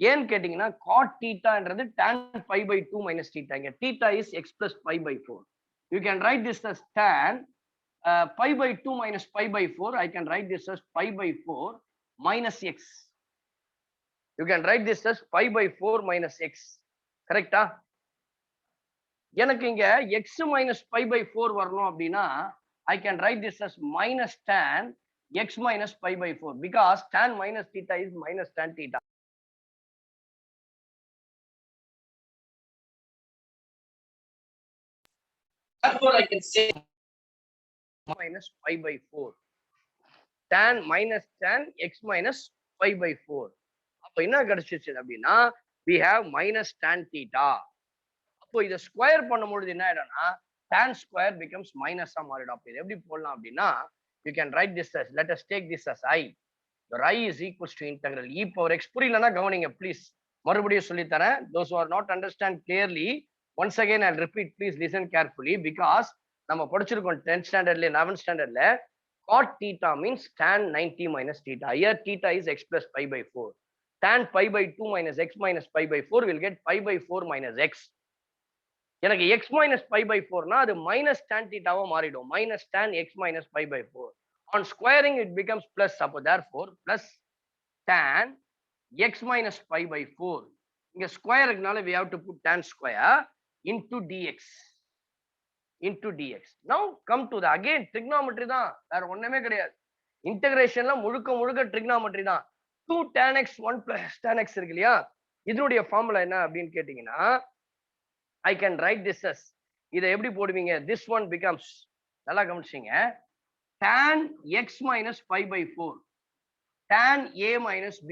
ஏன்னு கேட்டீங்கன்னா cot thetaன்றது tan pi by 2 minus theta. இங்க theta is x plus pi by 4. You can write this as tan pi by 2 minus pi by 4. I can write this as pi by 4 minus x. You can write this as pi by 4 minus x. கரெக்டா? எனக்கு இங்க x minus pi by 4 வரணும் அப்படின்னா I can write this as minus tan x minus pi by 4 because tan minus theta is minus tan theta. Therefore, I can say minus pi by 4. Tan minus tan x minus pi by 4. அப்போ என்ன கிடைச்சிச்சு அப்படின்னா we have minus tan theta. அப்போ இதை square பண்ணும்பொழுது என்ன ஆயிடும்னா tan square becomes minus ஆ மாறிடும். அப்போ இது எப்படி போடலாம் அப்படின்னா you can write this as, let us take this as I. The I is equals to integral e power x. புரியலன்னா கவனிங்க ப்ளீஸ், மறுபடியும் சொல்லி தரேன். Those who are not understand clearly, once again I'll repeat, please listen carefully because நம்ம படிச்சிருக்கோம் 10th standardல 11th standardல cot theta means tan 90 minus theta. Here theta is x plus pi by 4. Tan pi by 2 minus x minus pi by 4 will get pi by 4 minus x. எனக்கு x minus pi by 4 னா அது minus tan theta வா மாறிடும். minus tan x minus pi by 4. On squaring it becomes plus. அப்போ therefore plus tan x minus pi by 4. இங்க square இருக்கனால we have to put tan square into dx. into dx. Now come to the again trigonometry தான், வேற ஒண்ணுமே கிடையாது. இன்டகிரேஷன்ல முழுக்க trigonometry தான். 2 tan x 1 plus tan x இருக்கு இல்லையா, இதனுடைய ஃபார்முலா என்ன அப்படின்னு கேட்டீங்கன்னா I can write this as, இதை எப்படி போடுவீங்க, this one becomes, நல்லா கவனிச்சீங்க, tan x minus pi by 4 tan a minus b.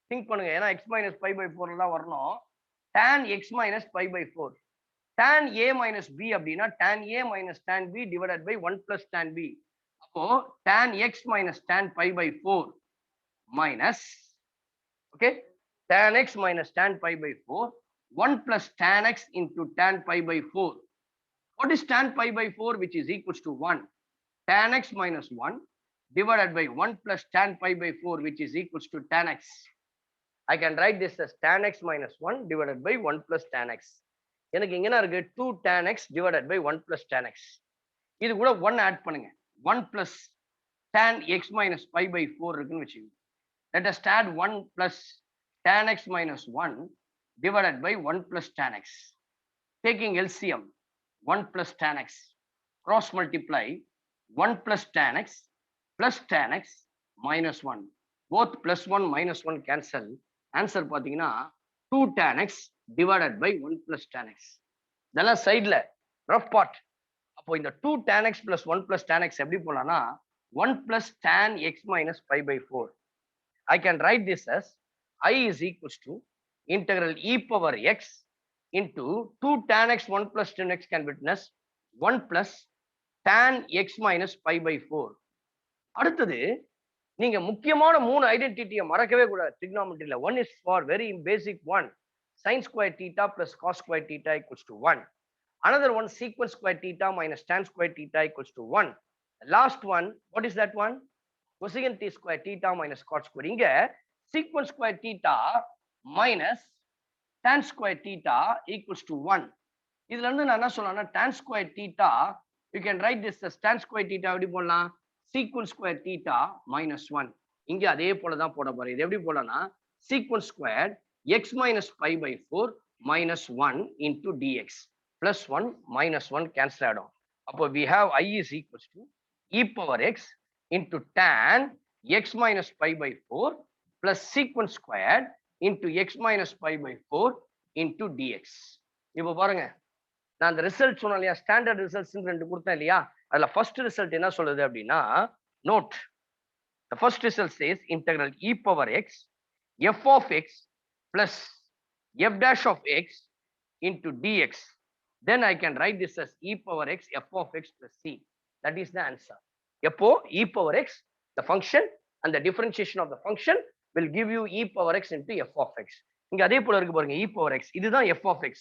Think பண்ணுங்க, ஏன்னா x minus pi by 4 எல்லாம் வரணும். tan x minus pi by 4. Tan a minus b அப்படின்னா tan a minus tan b divided by 1 plus tan b. அப்போ tan x minus tan pi by 4 minus, okay, tan x minus tan pi by 4, 1 plus tan x into tan pi by 4. What is tan pi by 4? Which is equals to 1. Tan x minus 1 divided by 1 plus tan pi by 4, which is equals to tan x. I can write this as tan x minus 1 divided by 1 plus tan x. எனக்கு இங்க என்ன இருக்கு 2 tan x divided by 1 plus tan x. இது கூட 1 add பண்ணுங்க. 1 plus tan x minus pi by 4 இருக்குன்னு வெச்சுங்க. Let us add 1 plus tan x minus 1 divided by 1 plus tan x. Taking LCM, 1 plus tan x, cross multiply 1 plus tan x minus 1. Both plus 1 minus 1 cancel. Answer பாத்தீங்கன்னா 2 tan x divided by 1 plus tan x. இதெல்லாம் சைட்ல rough part. அப்போ இந்த 2 tan x plus 1 plus tan x எப்படி போலாம்னா 1 plus tan x minus pi by 4. I can write this as I is equals to integral e power x into 2 tan x 1 plus tan x can witness 1 plus tan x minus pi by 4. அடுத்தது நீங்க முக்கியமான மூணு ஐடென்டிட்டியை மறக்கவே கூடாது trigonometryல. One is for very basic one, sin square theta plus cos square theta equals to 1. Another one, secant square theta minus tan square theta equals to 1. The last one, what is that one? Cosecant square theta minus cot square. இங்க secant square theta minus tan square theta equals to 1. இதுல இருந்து நான் என்ன சொல்லலாம்னா tan square theta, you can write this as tan square theta எப்படி போடலாம் secant square theta minus 1. இங்க அதே போல தான் போட போறேன். இது எப்படி போடலாம்னா secant square x minus pi by 4 minus 1 into dx plus 1 minus 1 cancel ஆடும். அப்போ we have I is equals to e power x into tan x minus pi by 4 plus secant squared into x minus pi by 4 into dx. இப்போ பாருங்க, நான் அந்த result சொன்னேன் இல்லையா, standard results ரெண்டு கொடுத்தேன் இல்லையா, அதுல ஃபர்ஸ்ட் ரிசல்ட் என்ன சொல்லுது அப்படின்னா, note the first result says integral e power x f of x plus f dash of x into dx. Then I can write this as e power x f of x plus c. That is the answer. எப்போ e power x, the function and the differentiation of the function will give you e power x into f of x. இங்க அதே போல இருக்கு பாருங்க, e power x, இதுதான் f of x.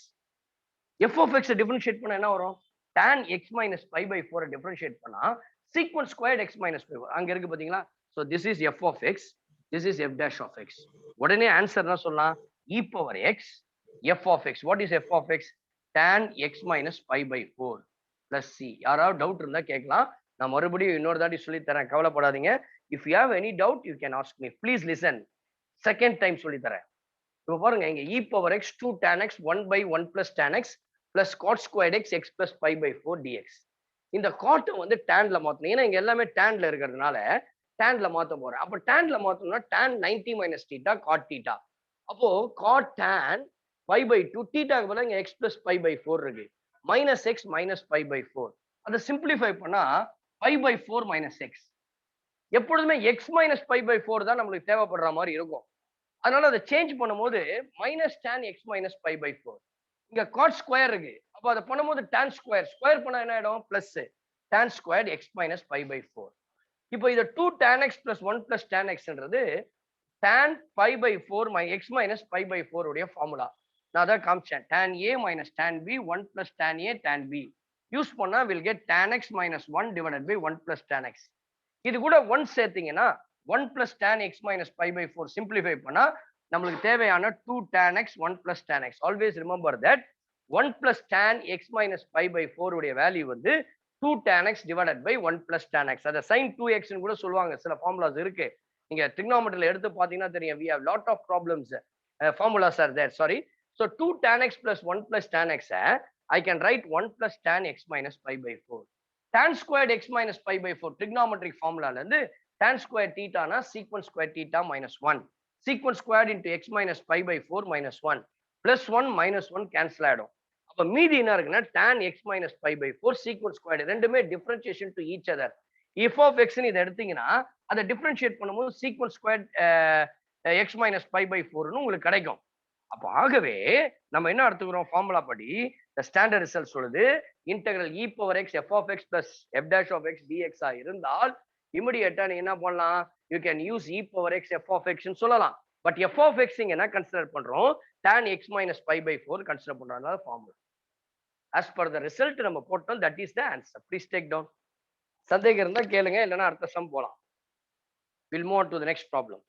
f of x differentiate பண்ணா என்ன வரும், tan x minus pi by 4 differentiate பண்ணா secant squared x minus pi 4 அங்க இருக்கு பாத்தீங்களா. So this is f of x, this is f dash of x. உடனே answer என்ன சொல்லலாம், e power x f of x. What is f of x? tan x minus pi by 4 plus c. யாராவது doubt இருந்தா கேட்கலாம், நான் மறுபடியும் இன்னொரு தாட்டி சொல்லி தரேன், கவலைப்படாதீங்க. If you have any doubt you can ask me. Please listen. Second time சொல்லி தரேன். இப்போ பாருங்க, இங்க e power x 2 tan x 1 by 1 plus tan x plus cot squared x x plus pi by 4 dx. இந்த cot வந்து tanல மாத்தணும், ஏன்னா இங்க எல்லாமே tanல இருக்கிறதுனால tanல மாத்த போறேன். அப்ப tanல மாத்தணும்னா tan 90 minus theta cot theta. அப்போ cot tan pi by 2 thetaக்கு பதிலா இங்க x plus pi by 4 இருக்கு, minus x minus pi by 4. அதை சிம்பிளிஃபை பண்ணா pi by 4 minus x. எப்பொழுதுமே x minus pi by 4 தான் நம்மளுக்கு தேவைப்படுற மாதிரி இருக்கும். அதனால அதை சேஞ்ச் பண்ணும்போது minus tan x minus pi by 4. இங்க காட் ஸ்கொயர் இருக்கு, அப்போ அதை பண்ணும்போது tan ஸ்கொயர் ஸ்கொயர் பண்ணா என்ன ஆயிடும், plus tan squared x minus pi by 4. இப்போ இதை 2 tan x plus 1 plus tan xன்றது tan pi by 4 x minus pi by 4 உடைய ஃபார்முலா. நான் அதான் காமிச்சேன், tan a minus tan b 1 plus tan a tan b use பண்ணா will get tan x minus 1 divided by 1 plus tan x. இது கூட 1 சேர்த்தீங்கன்னா 1 plus tan x minus pi by 4 simplify பண்ணா நம்மளுக்கு தேவையான 2 tan x 1 plus tan x. Always remember that 1 plus tan x minus pi by 4 உடைய value வந்து 2 tan x divided by 1 plus tan x. அத sin 2x ன்னு கூட சொல்லுவாங்க, சில ஃபார்முலாஸ் இருக்கு. நீங்க trigonometryல எடுத்து பாத்தீங்கன்னா தெரியும், we have lot of problems, formulas are there, sorry. So 2 tan x plus 1 plus tan x, I can write 1 plus tan x minus pi by 4. Tan squared x minus pi by 4 trigonometric formulaல இருந்து tan square theta na secant square theta minus 1. Secant squared into x minus pi by 4 minus 1. Plus 1 minus 1 cancel ஆயிடும். அப்ப மீதி என்ன இருக்குன்னா tan x minus pi by 4 secant squared. ரெண்டுமே differentiation to each other. f of x ன்னு இதை எடுத்தீங்கன்னா அதை differentiate பண்ணும்போது secant squared x minus pi by 4 ன்னு உங்களுக்கு கிடைக்கும். அப்ப ஆகவே நம்ம என்ன எடுத்துக்கிறோம் ஃபார்முலா படி the standard result சொல்லுது integral e power x f of x plus f dash of x dx ஆ இருந்தால் இமிடியேட்டா நீ என்ன பண்ணலாம் you can use e power x f of x ன்னு சொல்லலாம் பட் f of x இங்க என்ன கன்சிடர் பண்றோம் tan x minus pi by 4 consider பண்றதுனால formula as per the result நம்ம போட்டோம் that is the answer please take down சந்தேகம் இருந்தா கேளுங்க இல்லைன்னா அடுத்த சம் போலாம் we'll move on to the next problem.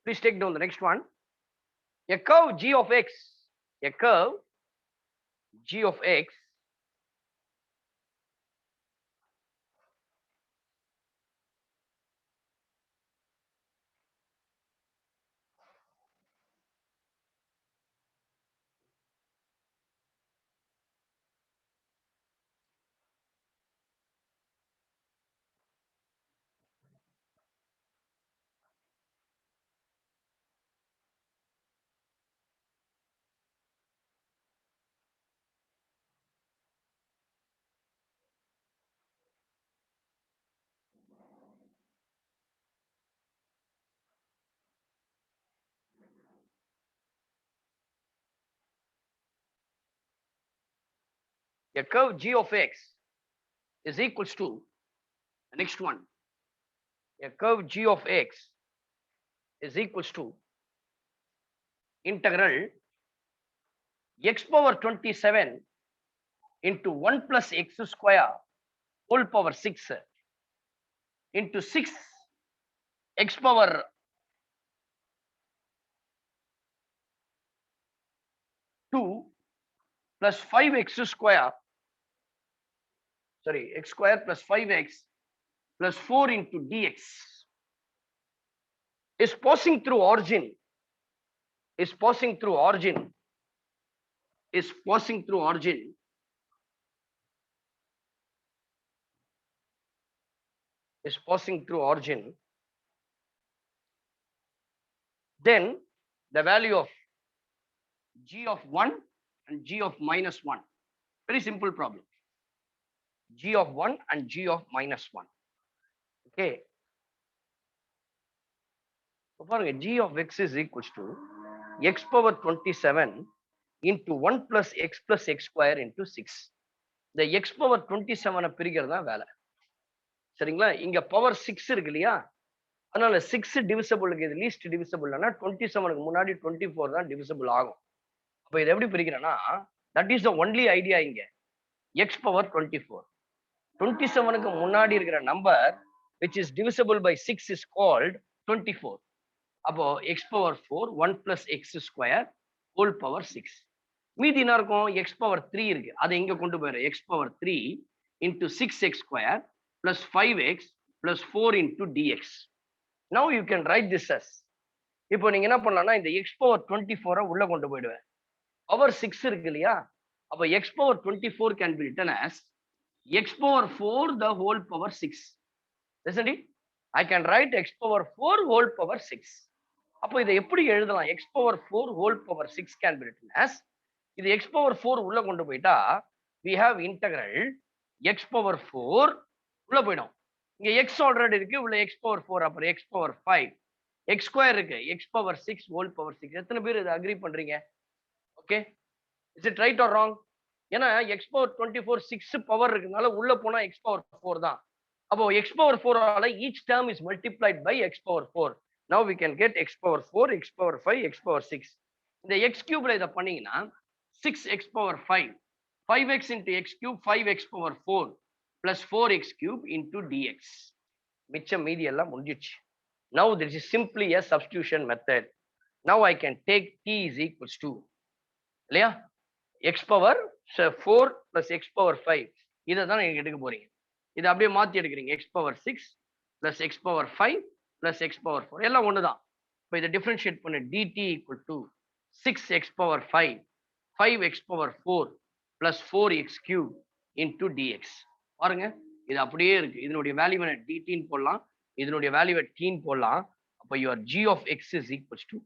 Please take down the next one. A curve g of x, a curve g of x a curve g of x is equals to the next one. A curve g of x is equals to integral x power 27 into 1 plus x square whole power 6 into 6 x power 2 plus 5x square, sorry, x square plus 5x plus 4 into dx is passing through origin, is passing through origin, is passing through origin is passing through origin, then the value of g of 1 and g of minus 1. Very simple problem. G of 1 and g of minus 1. Okay. So g of x is equals to x power 27 into 1 plus x square into 6. The x power 27 பிரிக்கிறதா வேலை. சரிங்களா? இங்க power 6 இருக்கு இல்லையா? அதனால 6 டிவிசிபிளுக்கு இது least டிவிசிபிள்னா 27க்கு முன்னாடி 24 தான் divisible ஆகும். அப்ப இது எப்படி பிரிக்கிறேன்னா that is the only idea இங்க. x power 24. 27க்கு முன்னாடி இருக்கிற number which is divisible by 6 is called 24. அப்போ x power 4 1 plus x square whole power 6. மீதி என்ன இருக்கும் x power 3 இருக்கு. அதை இங்க கொண்டு போயிடும் x power 3 into 6x square plus 5x plus 4 into dx. Now you can write this as இப்போ நீங்க என்ன பண்ணலாம்னா இந்த எக்ஸ் பவர் 24 உள்ள கொண்டு போயிடுவேன். பவர் 6 இருக்கு இல்லையா? அப்ப X power 24 can be written as X power 4 the whole power 6. Isn't it? I can write x power 4 whole power 6. அப்போ இதை எப்படி எழுதலாம்? x power 4 whole power 6 can be written as இது x power 4 உள்ள கொண்டு போயிட்டா we have integral x power 4 உள்ள போயிடும். இங்க x ஆல்ரெடி இருக்கு, உள்ள x power 4 அப்புறம் x power 5 x ஸ்கொயர் இருக்கு, x power 6 whole power 6. எத்தனை பேர் இதை அக்ரி பண்றீங்க? Okay, is it right or wrong? ஏன்னா x power 24 6 பவர் இருக்குனால உள்ள போனா x power 4 தான். அப்போ x power 4 ஆல each term is multiplied by x power 4. Now we can get x power 4, x power 5, x power 6. இந்த x cube ல இத பண்ணீங்கன்னா 6x power 5, 5x into x cube, 5x power 4 plus 4x cube into dx. மிச்சம் மீதி எல்லாம் முடிஞ்சிச்சு. Now this is simply a substitution method. Now I can take t is equals to இல்லையா x power 4 plus x power 5 இதை தான் நீங்க எடுக்க போறீங்க. இதை அப்படியே மாத்தி எடுக்கிறீங்க x power 6 plus x power 5 plus x power 4 எல்லாம் ஒண்ணுதான். இப்போ இதை டிஃபரன்ஷியேட் பண்ண dt equal to 6x power 5 5x power 4 plus 4x cube into dx. பாருங்க இது அப்படியே இருக்கு. இதனுடைய வேல்யூ என்ன dt ன்னு போடலாம், இதனுடைய வேல்யூ t ன்னு போடலாம். அப்போ your g of x is equals to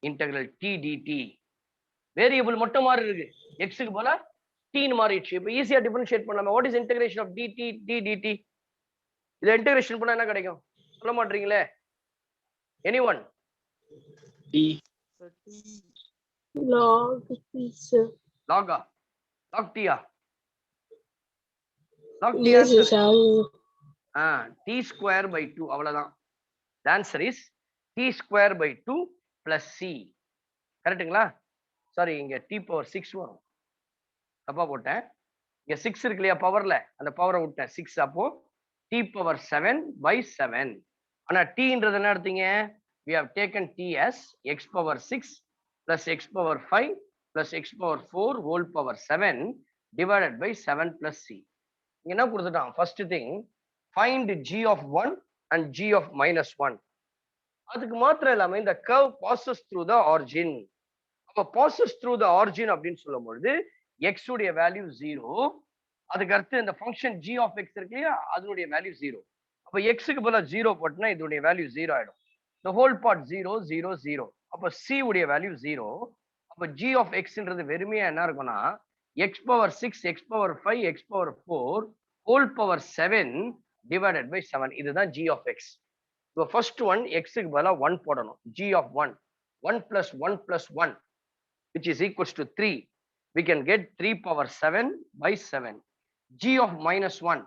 integral t dt. Variable மட்டும் மாறி இருக்கு, x க்கு போல t ன்னு மாறிடுச்சு. இப்போ ஈஸியா டிஃபரன்ஷியேட் பண்ணலாமா? What is integration of dt d dt? இத இன்டகிரேஷன் பண்ணா என்ன கிடைக்கும்? சொல்ல மாட்டீங்களே. Anyone? D. Log T, sir. லாகா? லாக் t-ஆ? Log t Yes, answer. sir. t square by 2 அவ்வளவுதான். The answer is t square by 2 plus c. கரெக்ட்டுங்களா? சாரி, இங்க t power 6 வரும், தப்பா போட்டேன். இங்க 6 இருக்கு இல்லையா பவர்ல, அந்த பவரை விட்டேன் 6. அப்போ t power 7 by 7. ஆனா tன்றது என்ன எடுத்தீங்க? We have taken t as x power 6 plus x power 5 plus x power 4 whole power 7 divided by 7 plus c. இங்க என்ன கொடுத்துட்டான்? first thing find g of 1 and g of minus 1. அதுக்கு மாத்திரம் இல்லாம இந்த curve passes through the origin. அப்ப passes through the origin அப்படின்னு சொல்லும் பொழுது x உடைய வேல்யூ 0, அதுக்கு அடுத்து இந்த ஃபங்க்ஷன் g of x இருக்கு இல்லையா அதனுடைய வேல்யூ 0. அப்ப x க்கு பதிலா 0 போட்டனா இதனுடைய வேல்யூ 0 ஆயிடும். the whole part 0 0 0. அப்ப c உடைய வேல்யூ 0. அப்ப g of x ன்றது வெறுமையா என்ன இருக்கும்னா x power 6 x power 5 x power 4 whole power 7 divided by 7. இதுதான் g of x. இப்போ ஃபர்ஸ்ட் ஒன் x க்கு பதிலா 1 போடணும். g of 1 1 plus 1 plus 1 which is equals to 3. We can get 3 power 7 by 7. g of minus 1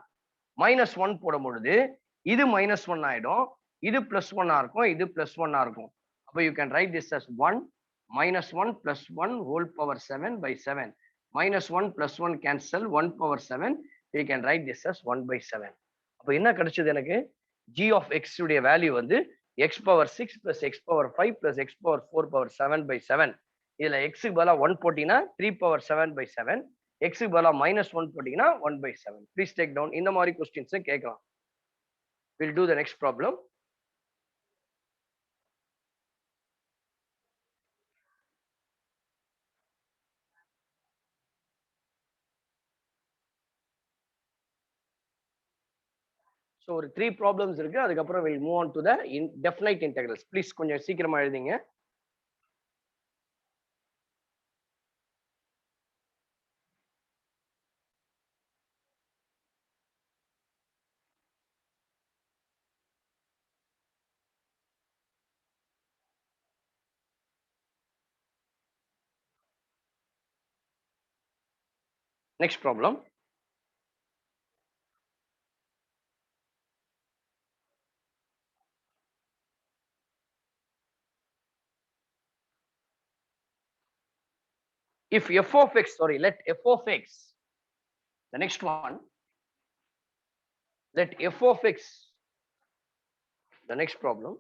minus 1 போடும் பொழுது இது minus 1 ஆயிடும், இது plus 1 ஆ இருக்கும், இது plus 1 ஆ இருக்கும். அப்போ you can write this as 1 minus 1 plus 1 whole power 7 by 7. minus 1 plus 1 cancel, 1 power 7. We can write this as 1 by 7. அப்போ என்ன கிடைச்சது எனக்கு? g of x உடைய வேல்யூ வந்து x power 6 plus x power 5 plus x power 4 power 7 by 7. இதுல x க்கு பதிலா 1 போட்டீங்கன்னா 3 power 7 by 7. x க்கு பதிலா minus 1 போட்டீங்கன்னா 1 by 7. Please take down. இந்த மாதிரி கொஸ்டின்ஸ் கேட்கலாம். We'll do the next problem. So ஒரு 3 ப்ராப்ளம்ஸ் இருக்கு, அதுக்கப்புறம் we'll move on to the definite integrals. Please கொஞ்சம் சீக்கிரமா எழுதிங்க. Next problem. If f of x, sorry, let f of x, the next one, let f of x, the next problem,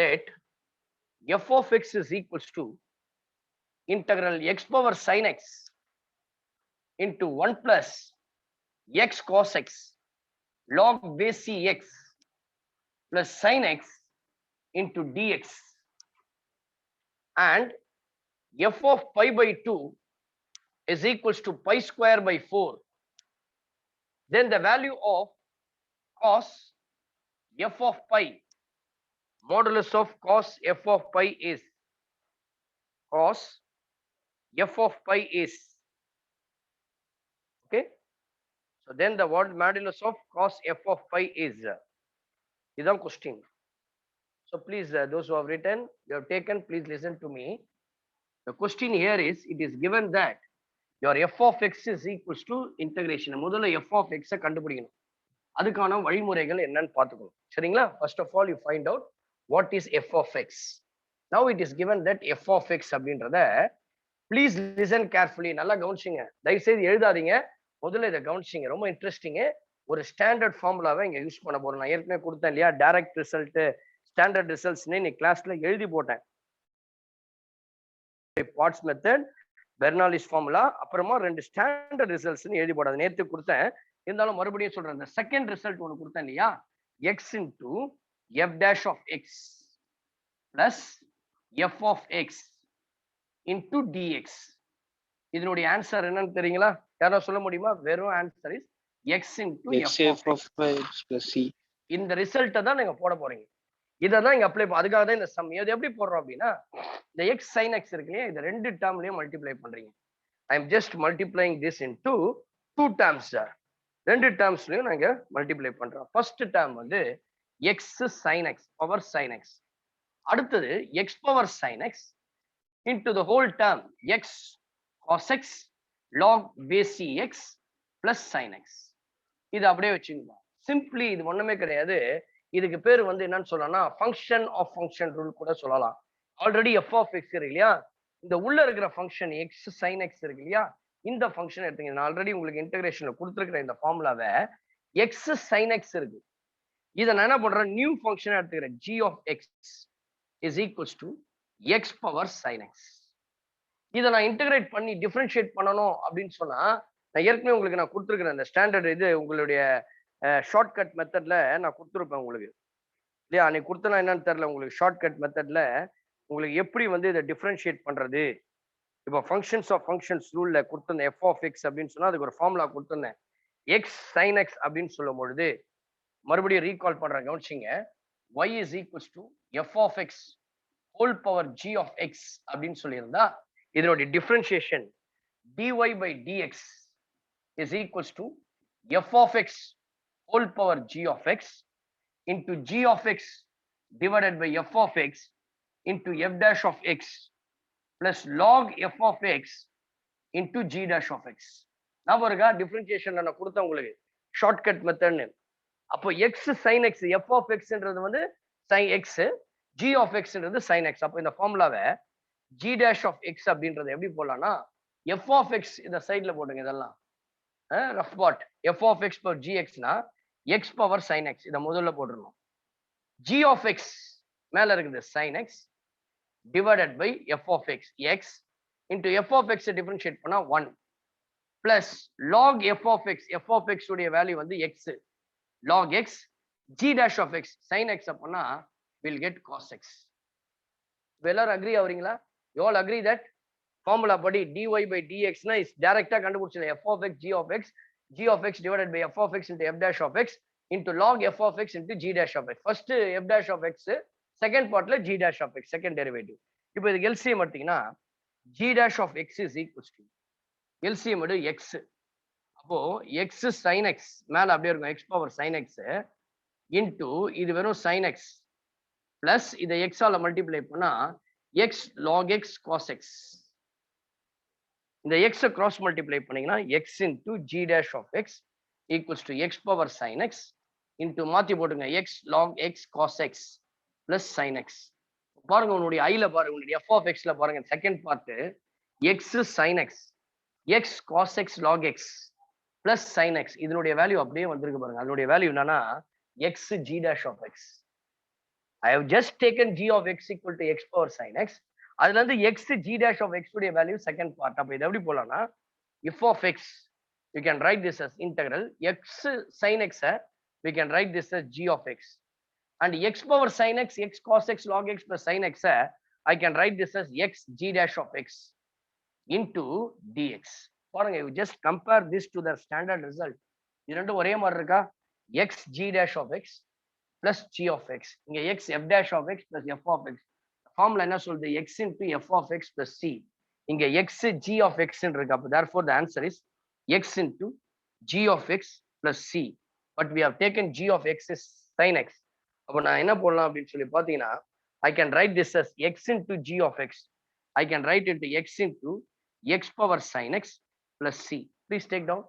let f of x is equals to integral x power sin x into 1 plus x cos x log base c x plus sin x into dx and f of pi by 2 is equals to pi square by 4, then the value of cos f of pi, modulus of cos f of pi is cos f of pi is, okay. So then the what modulus of cos f of pi is the question. So please, those who have written, you have taken, please listen to me. The question here is, it is given that your f of x is equals to integration. முதல்ல f of x கண்டுபிடிக்கணும். அதுக்கான வழிமுறைகள் என்னன்னு பார்த்துக்கணும். சரிங்களா? First of all, you find out what is f of x. Now it is given that f of x அப்படின்றத please listen carefully. நல்லா கவனிச்சிங்க. தயவு செய்து எழுதாதீங்க. முதல்ல இதை கவனிச்சிங்க. ரொம்ப இன்ட்ரெஸ்டிங். ஒரு ஸ்டாண்டர்ட் ஃபார்முலாவை இங்க யூஸ் பண்ண போறோம். நான் ஏற்கனவே கொடுத்தேன் இல்லையா, டைரக்ட் ரிசல்ட், ஸ்டாண்டர்ட் ரிசல்ட்ஸ்னு நீ கிளாஸ்ல எழுதி போட்டேன். பார்ட்ஸ் மெத்தட், பெர்னாலிஸ் ஃபார்முலா, அப்புறமா 2 ஸ்டாண்டர்ட் ரிசல்ட்ஸ்னு எழுதி போடாது. நேற்று கொடுத்தேன், இருந்தாலும் மறுபடியும் சொல்றேன். இந்த செகண்ட் ரிசல்ட் ஒன்று கொடுத்தேன் இல்லையா, x into f dash of x plus f of x into dx. இதனுடைய ஆன்சர் என்னன்னு தெரியுங்களா? யாராவது சொல்ல முடியுமா? வெறும் answer is x into f of x plus c. இந்த ரிசல்ட்டை தான் நீங்க போட போறீங்க. இதை தான் இங்க அப்ளை, அதுக்காக தான் இந்த சம். இது எப்படி போடுறோம் அப்படின்னா, இந்த எக்ஸ் சைன் எக்ஸ் இருக்கு இல்லையா, இந்த 2 டேர்ம்லயும் மல்டிப்ளை பண்றீங்க. I am just multiplying this into 2 terms. 2 டேர்ம்ஸ்லயும் நாங்க மல்டிப்ளை பண்றோம். ஃபர்ஸ்ட் டேர்ம் வந்து x sine x power sine x, அடுத்தது x power sine x into the whole term x cos x log base x plus sine x. இது அப்படியே வச்சுக்கோங்க. Simply இது ஒண்ணுமே கிடையாது. இதுக்கு பேர் வந்து என்னன்னு சொல்லலாம்னா ஃபங்க்ஷன் ஆஃப் ஃபங்க்ஷன் ரூல் கூட சொல்லலாம். ஆல்ரெடி எஃப் ஆஃப் எக்ஸ் இருக்கு இல்லையா, இந்த உள்ள இருக்கிற ஃபங்க்ஷன் எக்ஸ் சைன் எக்ஸ் இருக்கு இல்லையா, இந்த ஃபங்க்ஷன் எடுத்துங்க. நான் ஆல்ரெடி உங்களுக்கு இன்டகிரேஷன்ல கொடுத்துருக்கிற இந்த ஃபார்முலாவை எக்ஸ் சைன் எக்ஸ் இருக்கு, இதை நான் என்ன பண்றேன், நியூ ஃபங்க்ஷன் எடுத்துக்கிறேன். G of x is equals to x power sine x. இதை நான் இன்டகிரேட் பண்ணி டிஃபரன்ஷியேட் பண்ணணும் அப்படின்னு சொன்னா, நான் ஏற்கனவே உங்களுக்கு நான் கொடுத்துருக்கிறேன் இந்த ஸ்டாண்டர்ட், இது உங்களுடைய ஷார்ட்கட் மெத்தட்ல நான் கொடுத்துருப்பேன் உங்களுக்கு இல்லையா. அன்னைக்கு கொடுத்தனா என்னன்னு தெரியல உங்களுக்கு. ஷார்ட்கட் மெத்தட்ல உங்களுக்கு எப்படி வந்து இதை டிஃபரன்ஷியேட் பண்றது, இப்போ ஃபங்க்ஷன்ஸ் ஆஃப் ஃபங்க்ஷன்ஸ் ரூல்ல கொடுத்துருந்தேன். எஃப் ஆஃப் எக்ஸ் அப்படின்னு சொன்னா அதுக்கு ஒரு ஃபார்முலா கொடுத்துருந்தேன். எக்ஸ் சைன் எக்ஸ் அப்படின்னு சொல்லும் பொழுது மறுபடியும் ரீகால் பண்றேன், கவனிச்சிங்க. y is equals to f of x whole power g of x அப்படின்னு சொல்லியிருந்தா, இதனுடைய differentiation dy by dx is equals to f of x whole power g of x into g of x divided by f of x into f dash of x plus log f of x into g dash of x. நான் பாருங்க டிஃபரன்ஷியேஷன்ல நான் கொடுத்தேன் உங்களுக்கு shortcut மெத்தட்னு. அப்போ x sine x, f of எக்ஸ்ன்றது வந்து sine x, g of எக்ஸ்ன்றது சைன் எக்ஸ். அப்போ இந்த ஃபார்முலாவை ஜி டேஷ் ஆஃப் எக்ஸ் அப்படின்றத எப்படி போடலாம்னா, எஃப் ஆஃப் எக்ஸ் இந்த சைட்ல போடுங்க. இதெல்லாம் rough part. F of x power g எக்ஸ்னா எக்ஸ் பவர் சைன் எக்ஸ், இதை முதல்ல போட்டுருணும். ஜி ஆஃப் எக்ஸ் மேல இருக்குது sine x divided by f of x x into f of x differentiate பண்ணா 1 plus log f of x, f of x உடைய value வந்து x, log x g dash of x sine x அப்பனா will get cos x. எல்லாரும் agree ஆகுறீங்களா? You all agree that formula படி dy by dx னா is டைரக்டா கண்டுபிடிச்சல f of x g of x divided by f of x into f dash of x into log f of x into g dash of x. first f dash of x, second partல g dash of x, second derivative. இப்போ இதுக்கு LCM எடுத்தீங்கன்னா g dash of x is equals to LCM எடு x. அப்போ x sin x மேல அப்படியே இருக்கும் x power sin x into இது வெறும் sin x plus இதை x ஆல மல்டிப்ளை பண்ணா x log x cos x. இந்த x கிராஸ் மல்டிப்ளை பண்ணீங்கன்னா x into g dash of x equals to x power sin x into மாத்தி போட்டுங்க x log x cos x plus sin x. பாருங்க உங்களுடைய ஐல பாருங்க, உங்களுடைய f of x ல பாருங்க second part x sin x x cos x log x plus sin x, இதனுடைய value அப்படியே வந்திருக்கு பாருங்க. அதனுடைய வேல்யூ என்னன்னா x g dash of x. I have just taken g of x equal to x power sin x. அதுல இருந்து x g dash of x உடைய value second part. அப்ப இது எப்படி போலாம்னா f of x you can write this as integral x sin x we can write this as g of x and x power sin x x cos x log x plus sin x I can write this as x g dash of x into dx. பாருங்க, you just compare this to the standard result. இது ரெண்டும் ஒரே மாதிரி இருக்கா? x g dash of x plus g of x. இங்க x f dash of x plus f of x. Formula என்ன சொல்லுது? x into f of x plus c. இங்க x g of x இருக்கு. அப்ப therefore the answer is x into g of x plus c. But we have taken g of x is sin x. அப்ப நான் என்ன போடலாம் அப்படின்னு சொல்லி பாத்தீங்கன்னா, I can write this as x into g of x. I can write it x into x power sin x plus c. Please take down.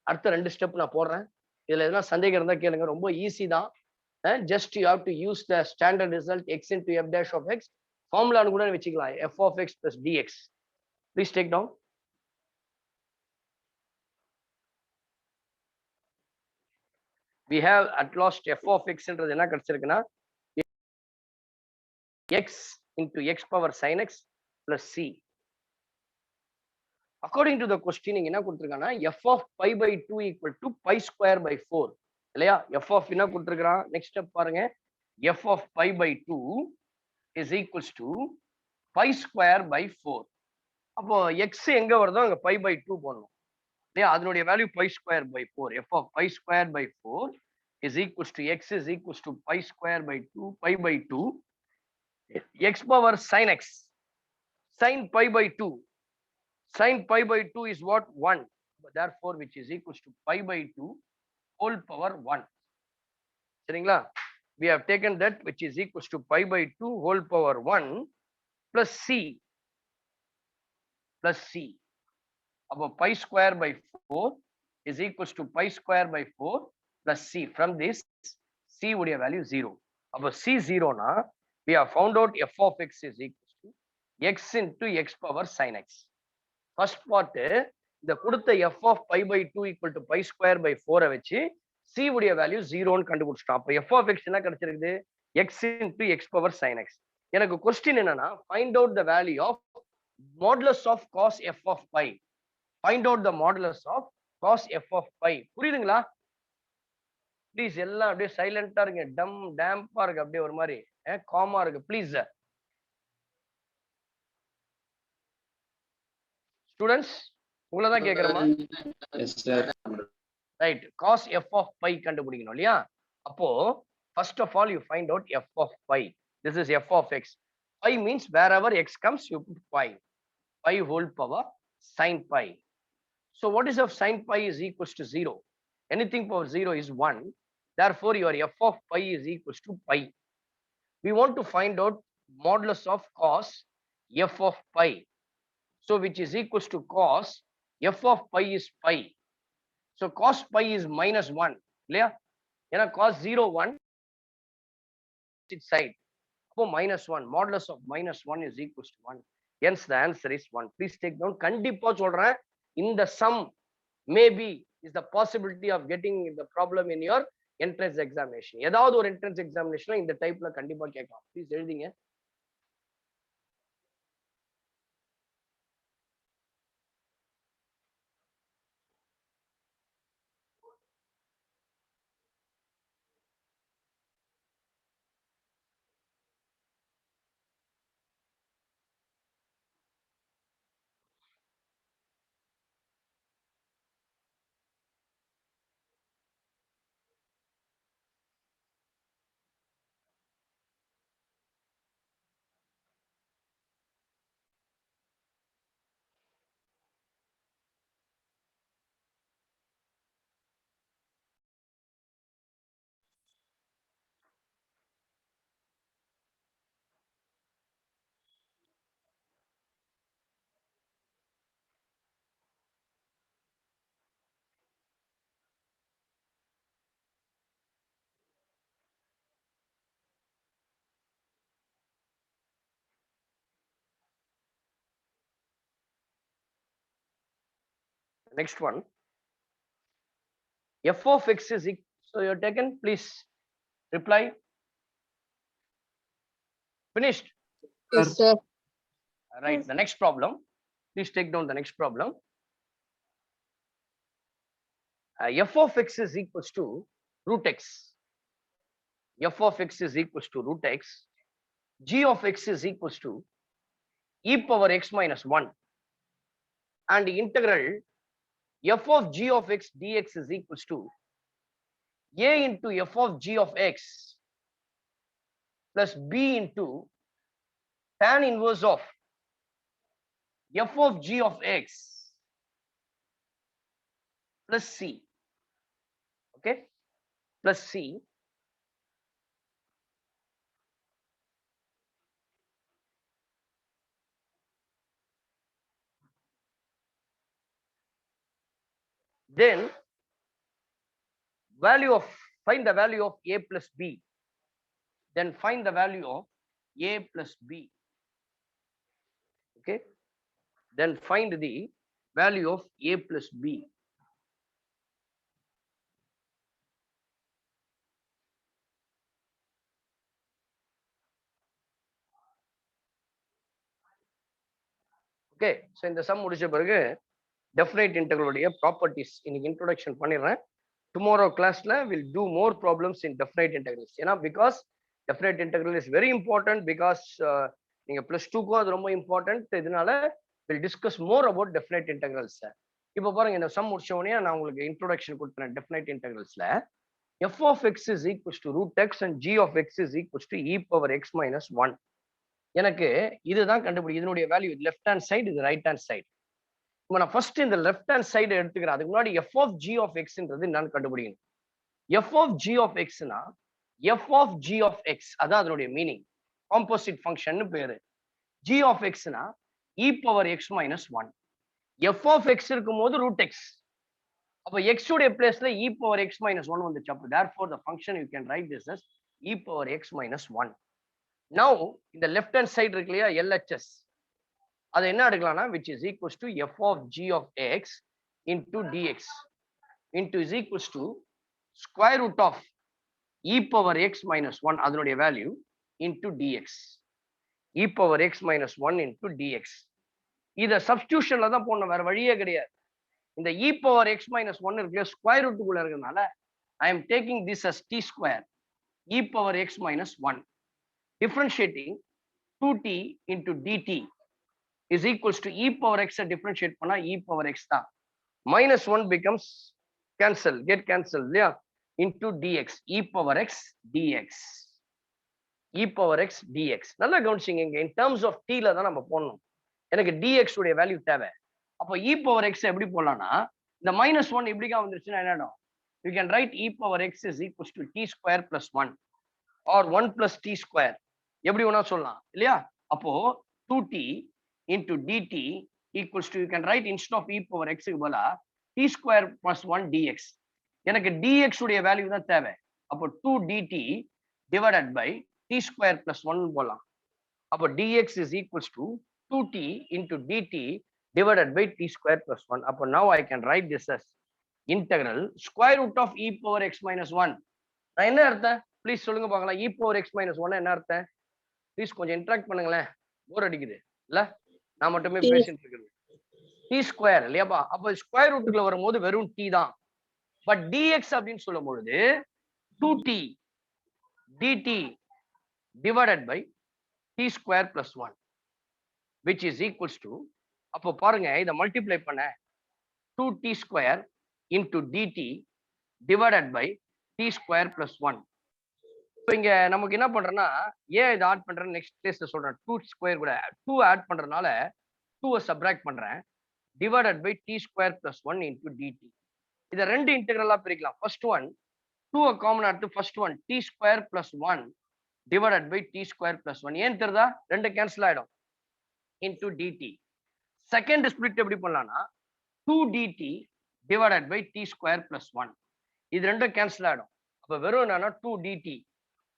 அடுத்த ரெண்டு step நான் போடுறேன். இதுல எதனா சந்தேகம் இருந்தா கேளுங்க. ரொம்ப ஈஸி தான். Just you have to use the standard result x into f dash of x. ஃபார்முலான்னு கூட வச்சுக்கலாம். f of x plus dx. Please take down. We have at last f of x என்றது என்ன கிடைச்சிருக்குன்னா x into x power sin x plus c. According to the question, என்ன கொடுத்திருக்காங்கன்னா f of pi by 2 equal to pi square by 4. இல்லையா? f of என்ன கொடுத்திருக்கான்? Next step பாருங்க. f of pi by 2 is equals to pi square by 4. அப்போ x எங்க வருதோ அங்க pi by 2 போடணும். இல்லையா? அதனுடைய value pi square by 4. f of pi square by 4 is equals to x is equals to pi square by 2 pi by 2 x power sin x. Sin pi by 2. Sin pi by 2 is what? 1. Therefore, which is equals to pi by 2 whole power 1. சரிங்களா? We have taken that which is equals to pi by 2 whole power 1 plus c. Plus c. Above pi square by 4 is equals to pi square by 4 plus c. From this, c would have value 0. Above c 0 na, we have found out f of x is equals to x into x power sin x. First part, இந்த கொடுத்த f of pi by 2 equal to pi square by 4 வச்சு c உடைய value 0 கண்டுபிடிச்சிட்டோம். அப்ப f of x என்ன கிடைச்சிருக்குது? x into x power sin x. எனக்கு question என்னன்னா, find out the value of modulus of cos f of pi. Find out the modulus of cos f of pi. புரியுதுங்களா? Please எல்லாம் அப்படியே சைலண்டா இருங்க. டேம்பா இருக்கு, அப்படியே ஒரு மாதிரி காமா இருக்கு. ப்ளீஸ் ஸ்டூடெண்ட்ஸ், உங்களை தான் கேட்கிறேமா. Right, cos f of pi கண்டுபிடிக்கணும் இல்லையா? அப்போ first of all you find out f of pi. This is f of x. Pi means wherever x comes you put pi. Pi whole power sin pi. So what is of sin pi is equals to 0. Anything power 0 is 1. Therefore your f of pi is equals to pi. We want to find out modulus of cos f of pi. So which is equals to cos f of pi is pi. So cos pi is minus 1. இல்லையா? ஏன்னா cos 0 1 side. அப்போ minus 1. Modulus of minus 1 is equals to 1. Hence the answer is 1. Please take down. கண்டிப்பா சொல்றேன், இந்த sum maybe is the possibility of getting the problem in your entrance examination. ஏதாவது ஒரு entrance examination இந்த டைப்ல கண்டிப்பா கேட்கலாம். ப்ளீஸ் எழுதிங்க. Next one, f of x is equal. So you're taken, please reply. Finished? Yes, sir. Right, the next problem. Please take down the next problem. F of x is equals to root x. F of x is equals to root x. g of x is equals to e power x minus 1 and integral f of g of x dx is equals to a into f of g of x plus b into tan inverse of f of g of x plus c. Okay, plus c. Then find the value of a plus b. Then find the value of a plus b. Okay, then find the value of a plus b. Okay, so இந்த sum முடிச்ச பிறகு definite integral உடைய properties இன்னைக்கு introduction பண்ணிடுறேன். Tomorrow கிளாஸ்ல will do more problems in definite integrals. ஏன்னா because definite integral is very important. Because நீங்க +2க்கும் அது ரொம்ப இம்பார்ட்டன்ட். இதனால will discuss more about definite integrals. இப்போ பாருங்க, இந்த சம் முடிச்ச உடனே நான் உங்களுக்கு இன்ட்ரோடக்ஷன் கொடுத்தேன். டெஃபினைட் இன்டெகிரல்ஸ்ல f of x is equals to root x and g of x is equals to e power x minus 1. எனக்கு இதுதான் கண்டுபிடி. இதனுடைய வேல்யூ லெஃப்ட் ஹேண்ட் சைடு, இது ரைட் ஹேண்ட் சைடு. இப்போ நான் ஃபர்ஸ்ட் இந்த லெஃப்ட் ஹேண்ட் சைடு எடுத்துக்கிறேன். அதுக்கு முன்னாடி f of g of xன்றது என்னன்னு கண்டுபிடிக்கணும். f of g of xனா f of g of x, அதான் அதனுடைய மீனிங். காம்போசிட் ஃபங்க்ஷன் பேரு. g of xனா e power x minus 1. f of x இருக்கும்போது root x. அப்ப x உடைய பிளேஸ்ல e power x minus 1 வந்துச்சு. அப்ப therefore the function you can write this as e power x minus 1. now இந்த left hand side இருக்கு இல்லையா, LHS, அது என்ன எடுக்கலாம்னா which is equals to f of g of x into dx into is equals to square root of e power x minus 1 அதனுடைய value into dx. e power x minus 1 into dx. இத சப்ஸ்டிடியூஷன்ல தான் போடணும், வேற வழியே கிடையாது. இந்த e power x minus 1 இருக்கு square ரூட்டுக்குள்ள இருக்கறனால I am taking this as t square e power x minus 1 differentiating 2t into dt is equals to e power x differentiate பண்ணா e power x தான். minus 1 becomes get cancel இல்லையா, into dx e power x dx. e power x dx. நல்லா கவனிச்சிங்க, இங்க in terms of t ல தான் நம்ம போடணும். எனக்கு dx உடைய வேல்யூ தேவை. அப்போ e power x எப்படி போடலாம்னா, இந்த -1 இப்படிக்கா வந்துருச்சுன்னா என்னன்னா, you can write e power x is equals to t square plus 1 or 1 plus t square, எப்படி வேணா சொல்லலாம் இல்லையா. அப்போ 2t into dt equals to, you can write instead of e power x க்கு பதிலா t square plus 1 dx. எனக்கு dx உடைய value தான் தேவை. அப்போ 2 dt divided by t square plus 1 போடலாம். அப்போ dx is equals to 2t into dt divided by t square plus 1. அப்போ now I can write this as integral square root of e power x minus 1. நான் என்ன அர்த்தம் please சொல்லுங்க பார்க்கலாம். e power x minus 1 என்ன அர்த்தம் please கொஞ்சம் interact பண்ணுங்களேன், போர் அடிக்குது இல்ல, நான் மட்டுமே பேசிட்டு இருக்கிறது. t ஸ்கொயர் இல்லையாப்பா. அப்போ ஸ்கொயர் ரூட்டுக்குள்ள வரும்போது வெறும் t தான். பட் dx அப்படின்னு சொல்லும் பொழுது 2t dt divided by t square plus 1 which is equals to, அப்போ பாருங்க இதை மல்டிப்ளை பண்ண 2t square into dt divided by t square plus 1. இப்போ இங்க நமக்கு என்ன பண்றேன்னா, ஏன் இதை ஆட் பண்றேன் நெக்ஸ்ட் பிளேஸ்ல சொல்றேன். 2 ஸ்கொயர் கூட 2 ஆட் பண்றதுனால 2 சப்ட்ராக்ட் பண்றேன். divided by t square plus 1 into dt. இதை ரெண்டு இன்டெகிரலா பிரிக்கலாம். ஃபர்ஸ்ட் ஒன் 2 காமன் எடுத்து first one t square plus 1 divided by t square plus 1. ஏன் தெரியுதா, ரெண்டு கேன்சல் ஆயிடும் into dt. செகண்ட் ஸ்பிளிட் எப்படி பண்ணலாம்னா 2 dt divided by t square plus 1. இது ரெண்டும் கேன்சல் ஆயிடும். அப்ப வெறும் என்னன்னா 2 dt.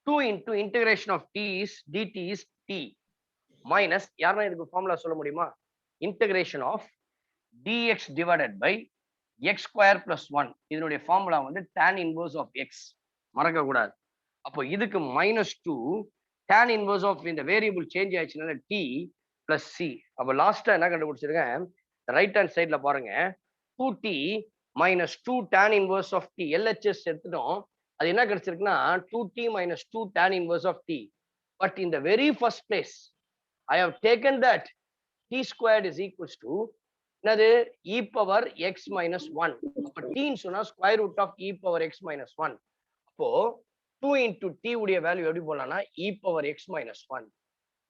2 into integration of t is dt is t minus, யாரா இதுக்கு ஃபார்முலா சொல்ல முடியுமா, integration of dx divided by x square plus 1. இதனுடைய ஃபார்முலா வந்து tan inverse of x, மறக்க கூடாது. அப்போ இதுக்கு -2 tan inverse of இந்த வேரியபிள் சேஞ்ச் ஆயிடுச்சுனால t plus c. அப்போ லாஸ்டா என்ன கண்டுபிடிச்சிருக்கேன், ரைட் ஹேண்ட் சைட்ல பாருங்க 2t minus 2 tan inverse of t. LHS எடுத்துட்டோம். அது என்ன கிடைச்சிருக்குன்னா 2t minus 2 tan inverse of t. But in the very first place, I have taken that t squared is equals to என்னது e power x minus 1. அப்ப t ன்னு சொன்னா square root of e power x minus 1. அப்போ 2 into t உடைய value எப்படி போடலாம்னா e power x minus 1.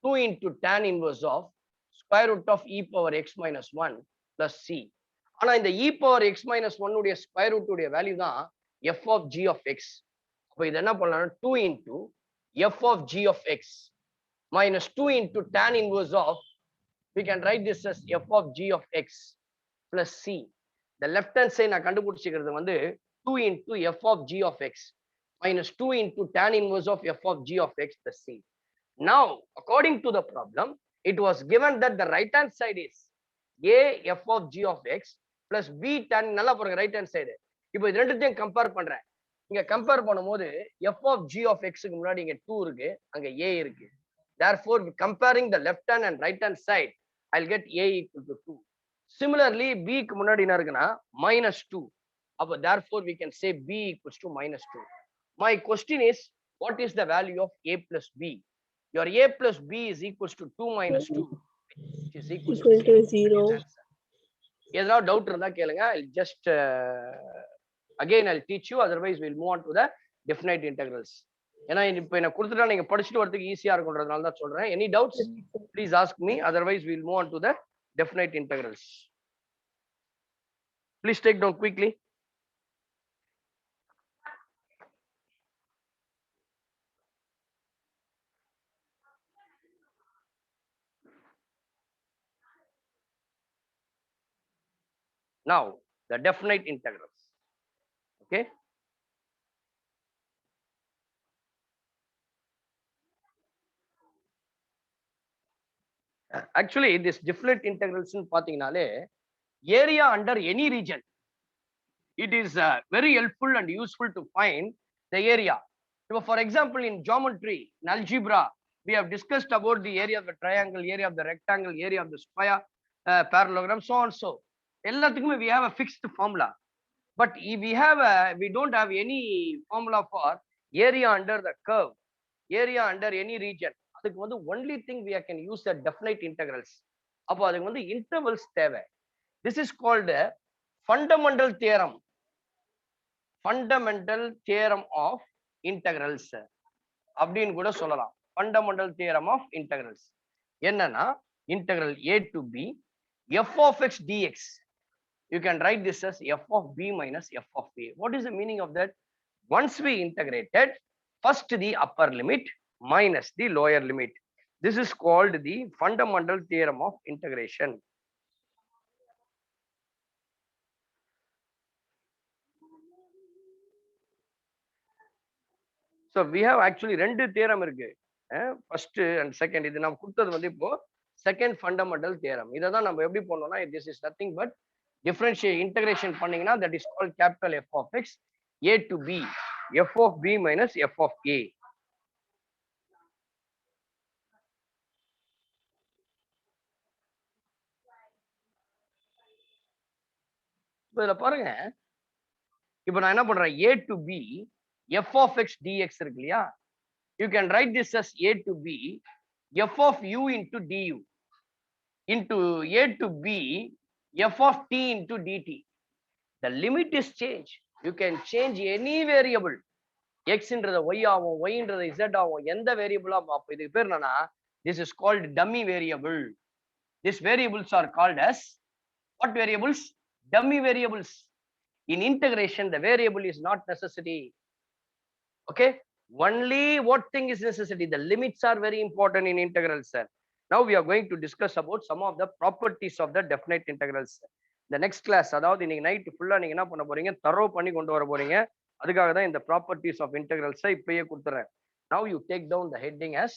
2 into tan inverse of square root of e power x minus 1 plus c. ஆனா இந்த e power x minus 1 உடைய square root உடைய value தான் f of g of x. அப்ப இது என்ன பண்ணலாம்னா 2 into f of g of x minus 2 into tan inverse of, we can write this as f of g of x plus c. The left hand side நான் கண்டுபிடிச்சிக்கிறது வந்து 2 into f of g of x minus 2 into tan inverse of f of g of x plus c. Now, according to the problem, it was given that the right hand side is a f of g of x plus b tan, நல்லா பாருங்க right hand side. இப்போ இது ரெண்டுத்தையும் compare பண்றேன். இங்க compare பண்ணும்போது f of g of x க்கு முன்னாடி இங்க 2 இருக்கு, அங்க a இருக்கு. Therefore, comparing the left hand and right hand side, I'll get a equal to 2. Similarly, b க்கு முன்னாடி என்ன இருக்குன்னா -2. அப்போ therefore we can say b equals to -2. My question is, what is the value of a plus b? Your a plus b is equals to 2 minus 2, which is equals to 0. ஏதாவது doubt இருந்தா கேளுங்க. I'll just again I'll teach you, otherwise we'll move on to the definite integrals. ஏன்னா இப்போ என்ன கொடுத்துட்டா நீங்க படிச்சுட்டு வரதுக்கு ஈஸியா இருக்கும்ன்றதுனால தான் சொல்றேன். Any doubts, please ask me, otherwise we'll move on to the definite integrals. Please take down quickly. Now, the definite integrals. Okay. Actually, this definite integrals பாத்தீங்கனாலே area under any region, it is very helpful and useful to find the area. So, for example, in geometry, in algebra, we have discussed about the area of the triangle, area of the rectangle, area of the square, parallelogram, so on so. எல்லாத்துக்குமே we have a fixed formula. But if we don't have any formula for area under the curve, area under any region. அதுக்கு வந்து only thing we can use the definite integrals. அப்போ அதுக்கு வந்து intervals தேவை. This is called a fundamental theorem. Fundamental theorem of integrals. அப்படின்னு கூட சொல்லலாம். Fundamental theorem of integrals. என்னன்னா integral a to b f of x dx. You can write this as f of b minus f of a. What is the meaning of that? Once we integrated, first the upper limit minus the lower limit. This is called the fundamental theorem of integration. So we have actually ரெண்டு theorem இருக்கு. First and second. இது நம்ம கொடுத்தது வந்து இப்போ second fundamental theorem. இதை தான் நம்ம எப்படி பண்ணோம்னா, this is nothing but differentiate integration பண்ணீங்கன்னா that is called capital F of x a to b f of b minus f of a. இதுல பாருங்க, இப்போ நான் என்ன பண்றேன், a to b f of x dx இருக்கு இல்லையா, you can write this as a to b f of u into du into a to b f of t into dt. The limit is changed. You can change any variable. x ன்றத y ஆகும், y ன்றத z ஆகும், எந்த வேரியபிளா. அப்ப இதுக்கு பேர் என்னன்னா, this is called dummy variable. These variables are called as what variables? Dummy variables. In integration, the variable is not necessary. Okay, only what thing is necessary? The limits are very important in integrals, sir. Now we are going to discuss about some of the properties of the definite integrals. The next class, அதாவது இன்னைக்கு night ஃபுல்லா நீங்க என்ன பண்ண போறீங்க, தரோ பண்ணி கொண்டு வர போறீங்க. அதுக்காக தான் இந்த ப்ராப்பர்ட்டிஸ் ஆஃப் இன்டெகிரல்ஸ் இப்பயே கொடுத்துறேன். Now you take down the heading as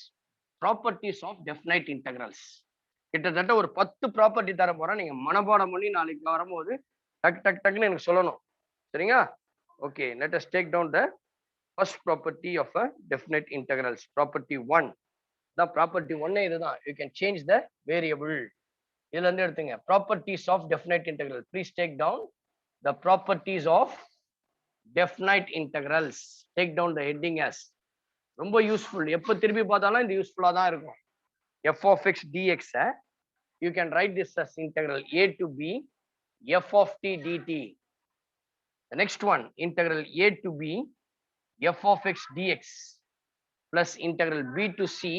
properties of definite integrals. கிட்டத்தட்ட ஒரு 10 ப்ராப்பர்ட்டி தர போறேன். நீங்க மனப்பாடம் பண்ணி நாளைக்கு வரும்போது டக்குன்னு எனக்கு சொல்லணும். சரிங்களா? Okay, let us take down the first property of a definite integrals. Property 1. The property 1 இதுதான். You can change the variable. இதுல இருந்து எடுத்துங்க. Properties of definite integral. Please take down the properties of definite integrals. Take down the heading as. ரொம்ப useful. எப்ப திருப்பி பார்த்தாலும் இந்த யூஸ்ஃபுல்லா தான் இருக்கும். f of x dx you can write this as integral a to b f of t dt. The next one, integral a to b f of x dx plus integral b to c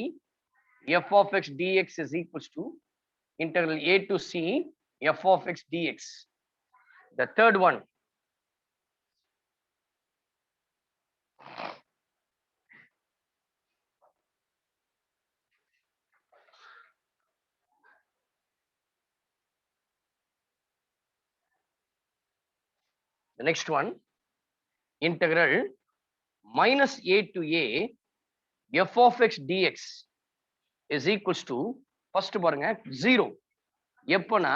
f of x dx is equals to integral a to c f of x dx. The third one, the next one, integral minus a to a f of x dx is equals to, first பாருங்க 0. எப்பனா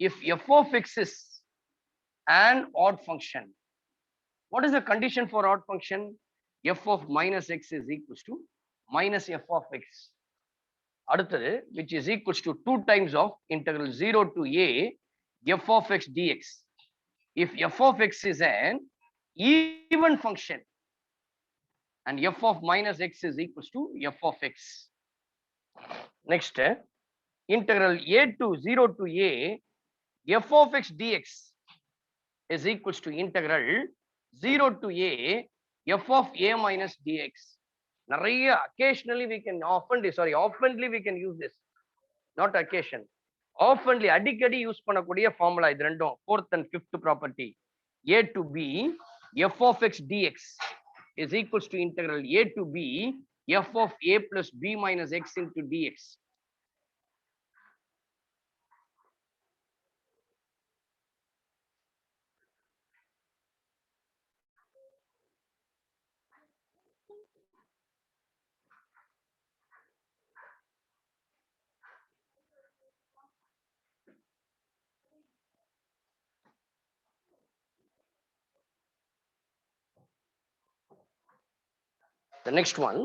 if f of x is an odd function. What is the condition for odd function? F of minus x is equals to minus f of x. அடுத்தது, which is equals to 2 times of integral 0 to a f of x dx. If f of x is an even function and f of minus x is equals to f of x. Next, integral a to 0 to a f of x dx is equals to integral 0 to a f of a minus dx. நிறைய occasionally we can oftenly we can use this, not occasion, oftenly அடிக்கடி use பண்ணக்கூடிய formula இது ரெண்டும். fourth and fifth property, a to b f of x dx is equals to integral a to b f of a plus b minus x into dx. The next one,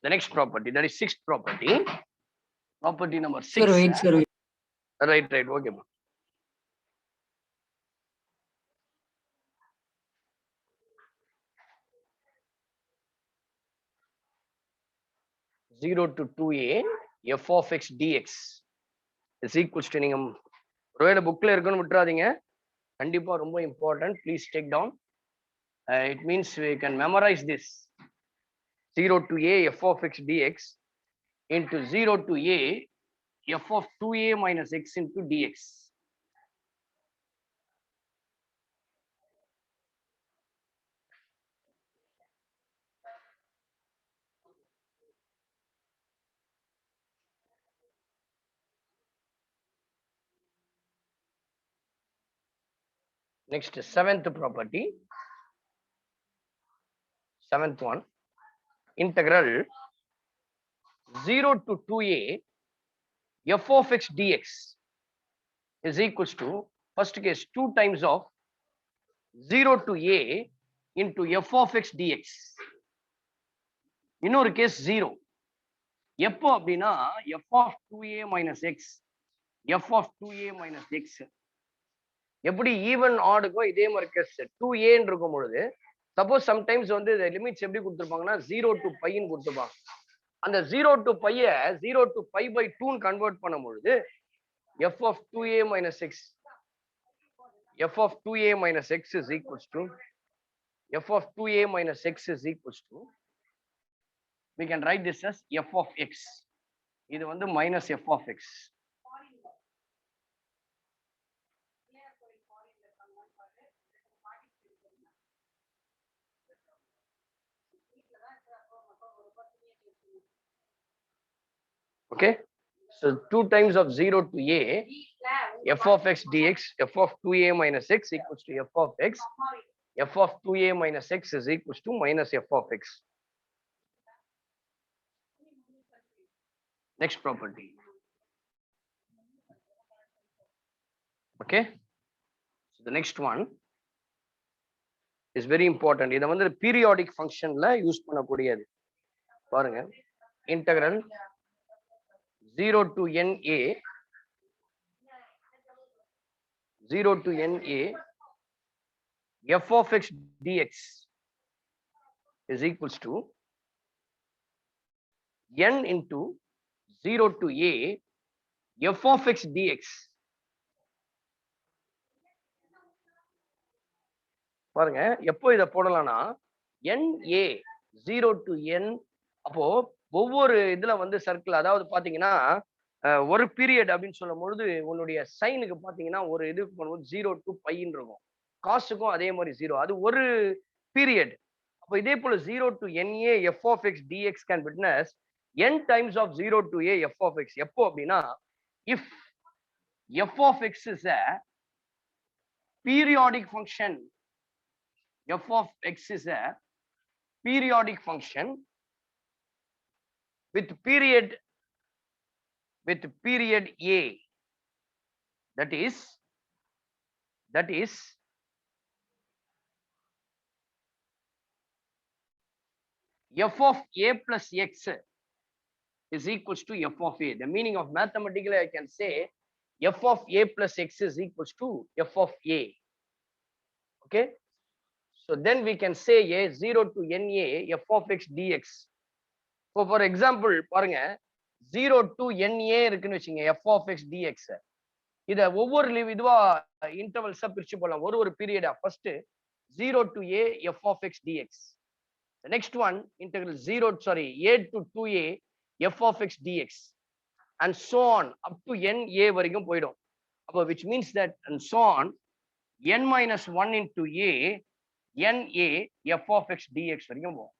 the next property, that is sixth property, property number 6. Sir, wait, sir. Right, okay. 0 to 2a f of x dx is equals to, நீங்க ஒருவேளை புக்ல இருக்குன்னு விட்டுறாதீங்க, கண்டிப்பா ரொம்ப important, please take down. It means we can memorize this. 0 to a f of x dx into 0 to a f of 2a minus x into dx. Next, seventh property, seventh one, integral 0 to 2a f of x dx is equals to, first case, 2 times of 0 to a into f of x dx. இன்னொரு case 0. எப்போ அப்படின்னா f of 2a minus x f of 2a minus x. எப்படி even ஆடுக்கோ இதே மாதிரி case 2a இருக்கும் பொழுது, suppose sometimes வந்து limits எப்படி கொடுத்துருப்பாங்கன்னா 0 to pi ன்னு கொடுத்துருப்பாங்க. அந்த 0 to pi 0 to pi by 2 convert பண்ணும் பொழுது f of 2a minus x f of 2a minus x is equals to f of 2a minus x is equals to, we can write this as f of x. இது வந்து minus f of x. Okay, so 2 times of 0 to a f of x dx f of 2a minus x equals to f of x. F of 2a minus x is equals to minus f of x. Next property. Okay, so the next one is very important. இத வந்து periodic functionல use பண்ணக்கூடியது. பாருங்க, integral 0 to n a 0 to n a f of x dx is equals to n into 0 to a f of x dx. பாருங்க எப்போ இதை போடலாம்னா NA 0 to n. அப்போ ஒவ்வொரு இதுல வந்து சர்க்கிள், அதாவது பாத்தீங்கன்னா ஒரு பீரியட் அப்படின்னு சொல்லும் பொழுது உன்னுடைய சைனுக்கு பாத்தீங்கன்னா ஒரு இதுக்கு பண்ணும்போது 0 to பைன்னு இருக்கும், காசுக்கும் அதே மாதிரி 0, அது ஒரு பீரியட். அப்போ இதே போல 0 to NA f of x dx can witness n times of 0 to a f of x. எப்போ அப்படின்னா if f of x is a periodic function, f of x is a periodic function with period a, that is f of a plus x is equals to f of a. The meaning of mathematically I can say f of a plus x is equals to f of a. Okay, so then we can say a 0 to NA f of x dx. So for example பாருங்க 0 to NA இருக்குன்னு வச்சுங்க f of x dx. இத ஒவ்வொரு இதுவா இன்டர்வல்ஸா பிரிச்சு போடலாம், ஒரு ஒரு பீரியடா. First 0 to a f of x dx. The next one integral a to 2a f of x dx, and so on up to NA வரைக்கும் போயிடும். அப்போ which means that and so on n minus 1 into a NA f of x dx வரைக்கும் போகும்.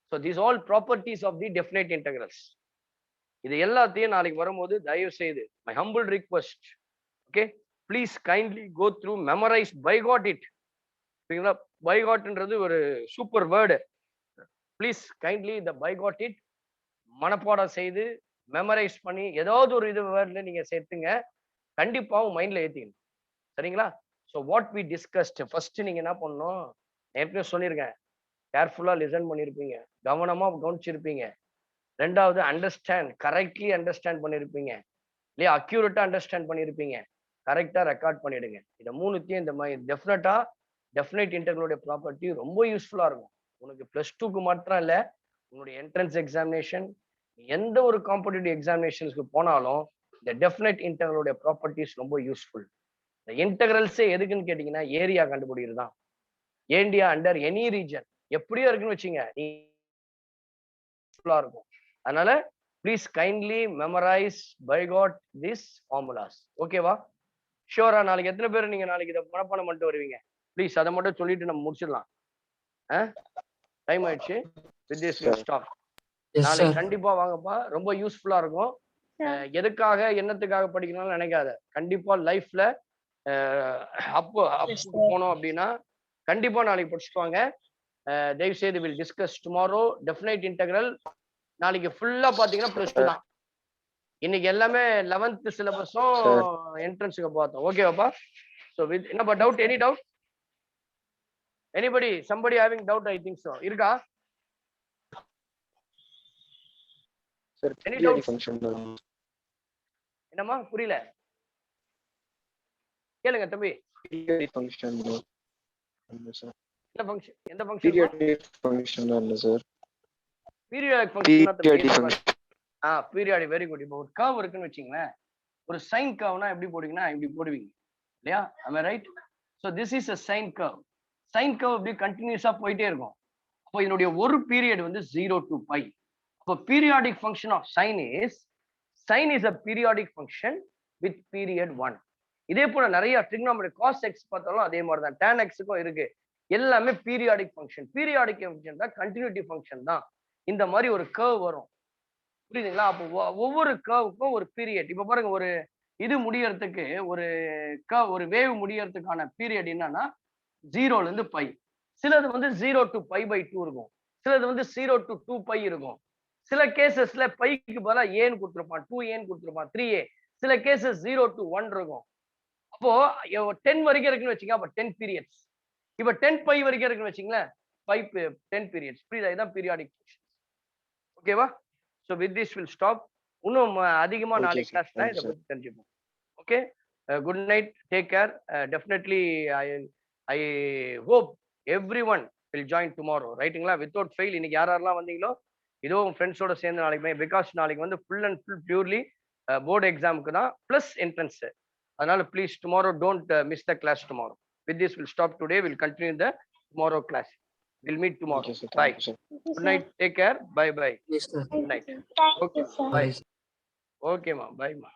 So these all properties of the definite integrals. இது எல்லாத்தையும் நாளைக்கு வரும்போது தயவு செய்து my humble request, okay, please kindly go through, memorize by got it. சரிங்களா? by gotன்றது ஒரு சூப்பர் வேர்டு. ப்ளீஸ் கைண்ட்லி இந்த by got it மனப்பாடம் செய்து மெமரைஸ் பண்ணி ஏதாவது ஒரு இது வேர்ட்ல நீங்க சேர்த்துங்க, கண்டிப்பா உங்க மைண்ட்ல ஏத்திக்கணும். சரிங்களா? So what we discussed, first நீங்க என்ன பண்ணணும், ஏற்கனவே சொல்லியிருக்கேன், கேர்ஃபுல்லா லிசன் பண்ணியிருப்பீங்க, கவனமா கவனிச்சிருப்பீங்க. ரெண்டாவது அண்டர்ஸ்டாண்ட், கரெக்ட்லி அண்டர்ஸ்டாண்ட் பண்ணியிருப்பீங்க இல்லையா, அக்யூரேட்டா அண்டர்ஸ்டாண்ட் பண்ணியிருப்பீங்க, கரெக்டா ரெக்கார்ட் பண்ணிடுங்க. இதை மூணுத்தையும் இந்த மாதிரி டெஃபினட்டா டெஃபினைட் இன்டெக்ரலுடைய ப்ராப்பர்ட்டி ரொம்ப யூஸ்ஃபுல்லா இருக்கும். உனக்கு +2க்கு மாத்திரம் இல்ல, உன்னுடைய என்ட்ரன்ஸ் எக்ஸாமினேஷன், எந்த ஒரு காம்படிட்டிவ் எக்ஸாமினேஷன்ஸ்க்கு போனாலும் இந்த டெஃபினைட் இன்டெக்ரலுடைய ப்ராப்பர்ட்டிஸ் ரொம்ப யூஸ்ஃபுல். இந்த இன்டெக்ரல்ஸே எதுக்குன்னு கேட்டீங்கன்னா ஏரியா கண்டுபிடிக்கிறது தான். ஏரியா அண்டர் எனி ரீஜன் எப்படியோ இருக்குன்னு வச்சுங்க, இருக்கும். அதனால please kindly memorize by god this formulas. ஓகேவா? ஷியோரா? நாளைக்கு எத்தனை பேர் நீங்க நாளைக்கு இதை மனப்பாடம் பண்ணிட்டு வருவீங்க? ப்ளீஸ் அதை மட்டும் சொல்லிட்டு நம்ம முடிச்சிடலாம். டைம் ஆயிடுச்சு. With this will stop. நாளைக்கு கண்டிப்பா வாங்கப்பா, ரொம்ப யூஸ்ஃபுல்லா இருக்கும். எதுக்காக என்னத்துக்காக படிக்கணும்னு நினைக்காத, கண்டிப்பா லைஃப்ல அப்போ போனோம் அப்படின்னா கண்டிப்பா நாளைக்கு படிச்சுட்டு வாங்க. தயவு செய்து will discuss tomorrow definite integral. நாளைக்கு ஃபுல்லா பாத்தீங்கன்னா +2 தான். இன்னைக்கு எல்லாமே 11th சிலபஸும் என்ட்ரன்ஸுக்கு பார்த்தோம். ஓகேவாப்பா? ஸோ வித் என்னப்பா doubt? Any doubt? Anybody somebody having doubt? I think so. இருக்கா? Any doubt? என்னம்மா புரியல? கேளுங்க தம்பி. ஃபங்க்ஷன் என்ன ஃபங்க்ஷன்? எந்த ஃபங்க்ஷன்? பீரியாடிக் ஃபங்க்ஷன் இல்ல sir. Periodic function. Periodic, very good. இப்போ ஒரு கர்வ் இருக்குன்னு வச்சுங்களேன், ஒரு சைன் கர்வ்னா எப்படி போடுவீங்கன்னா இப்படி போடுவீங்க இல்லையா? am I right? so this is a sine curve. Sine curve இப்படி கண்டினியூஸா போயிட்டே இருக்கும். அப்போ என்னுடைய ஒரு பீரியட் வந்து 0 to π. அப்போ periodic function of sine is a periodic function with period 1. இதே போல நிறைய ட்ரிக்னாமெட்ரி cos x பார்த்தாலும் அதே மாதிரி தான், tan x-க்கும் இருக்கு. எல்லாமே பீரியாடிக் ஃபங்க்ஷன். பீரியாடிக் ஃபங்க்ஷன் தான், கண்டினியூட்டி ஃபங்க்ஷன் தான். இந்த மாதிரி ஒரு கர்வ் வரும், புரியுதுங்களா? அப்போ ஒவ்வொரு கர்வுக்கும் ஒரு பீரியட். இப்ப பாருங்க, ஒரு இது முடியறதுக்கு ஒரு வேவ் முடியறதுக்கான பீரியட் என்னன்னா 0ல இருந்து π. சிலது வந்து 0 to π/2 இருக்கும், சிலது வந்து 0 to 2π இருக்கும். சில கேசஸ்ல பைக்கு பதிலா ஏன்னு கொடுத்துருப்பான், 2a கொடுத்துருப்பான், 3a. சில கேசஸ் 0 to 1 இருக்கும். அப்போ 10 வரைக்கும் இருக்குன்னு வச்சுங்க, அப்ப 10 பீரியட்ஸ். இப்ப 10π வரைக்கும் இருக்குன்னு வச்சுங்களேன், 10 பீரியட்ஸ். புரியுதா? இதுதான் பீரியாடிக் ஃபங்க்ஷன். ஓகேவா? So with this will stop. இன்னும் அதிகமா நாளைக்கு கிளாஸ் தான் இதை பத்தி தெரிஞ்சுப்போம். Okay, good night, take care. Definitely I hope every one will join tomorrow, ரைட்டுங்களா? வித்தவுட் ஃபெயில் இன்னைக்கு யாரெல்லாம் வந்தீங்களோ இதோ உங்க ஃப்ரெண்ட்ஸோட சேர்ந்து நாளைக்கு, பிகாஸ் நாளைக்கு வந்து full and full purely board எக்ஸாமுக்கு தான் ப்ளஸ் என்ட்ரன்ஸ். அதனால please tomorrow don't miss the class tomorrow. With this will stop today, will continue the tomorrow class. We'll meet tomorrow. Okay, sir. Bye. Thank you, sir. Good night. Take care. Bye bye. Yes, sir. Good night. Thank Okay. you, sir. Bye. Bye. Okay, ma. Bye, ma.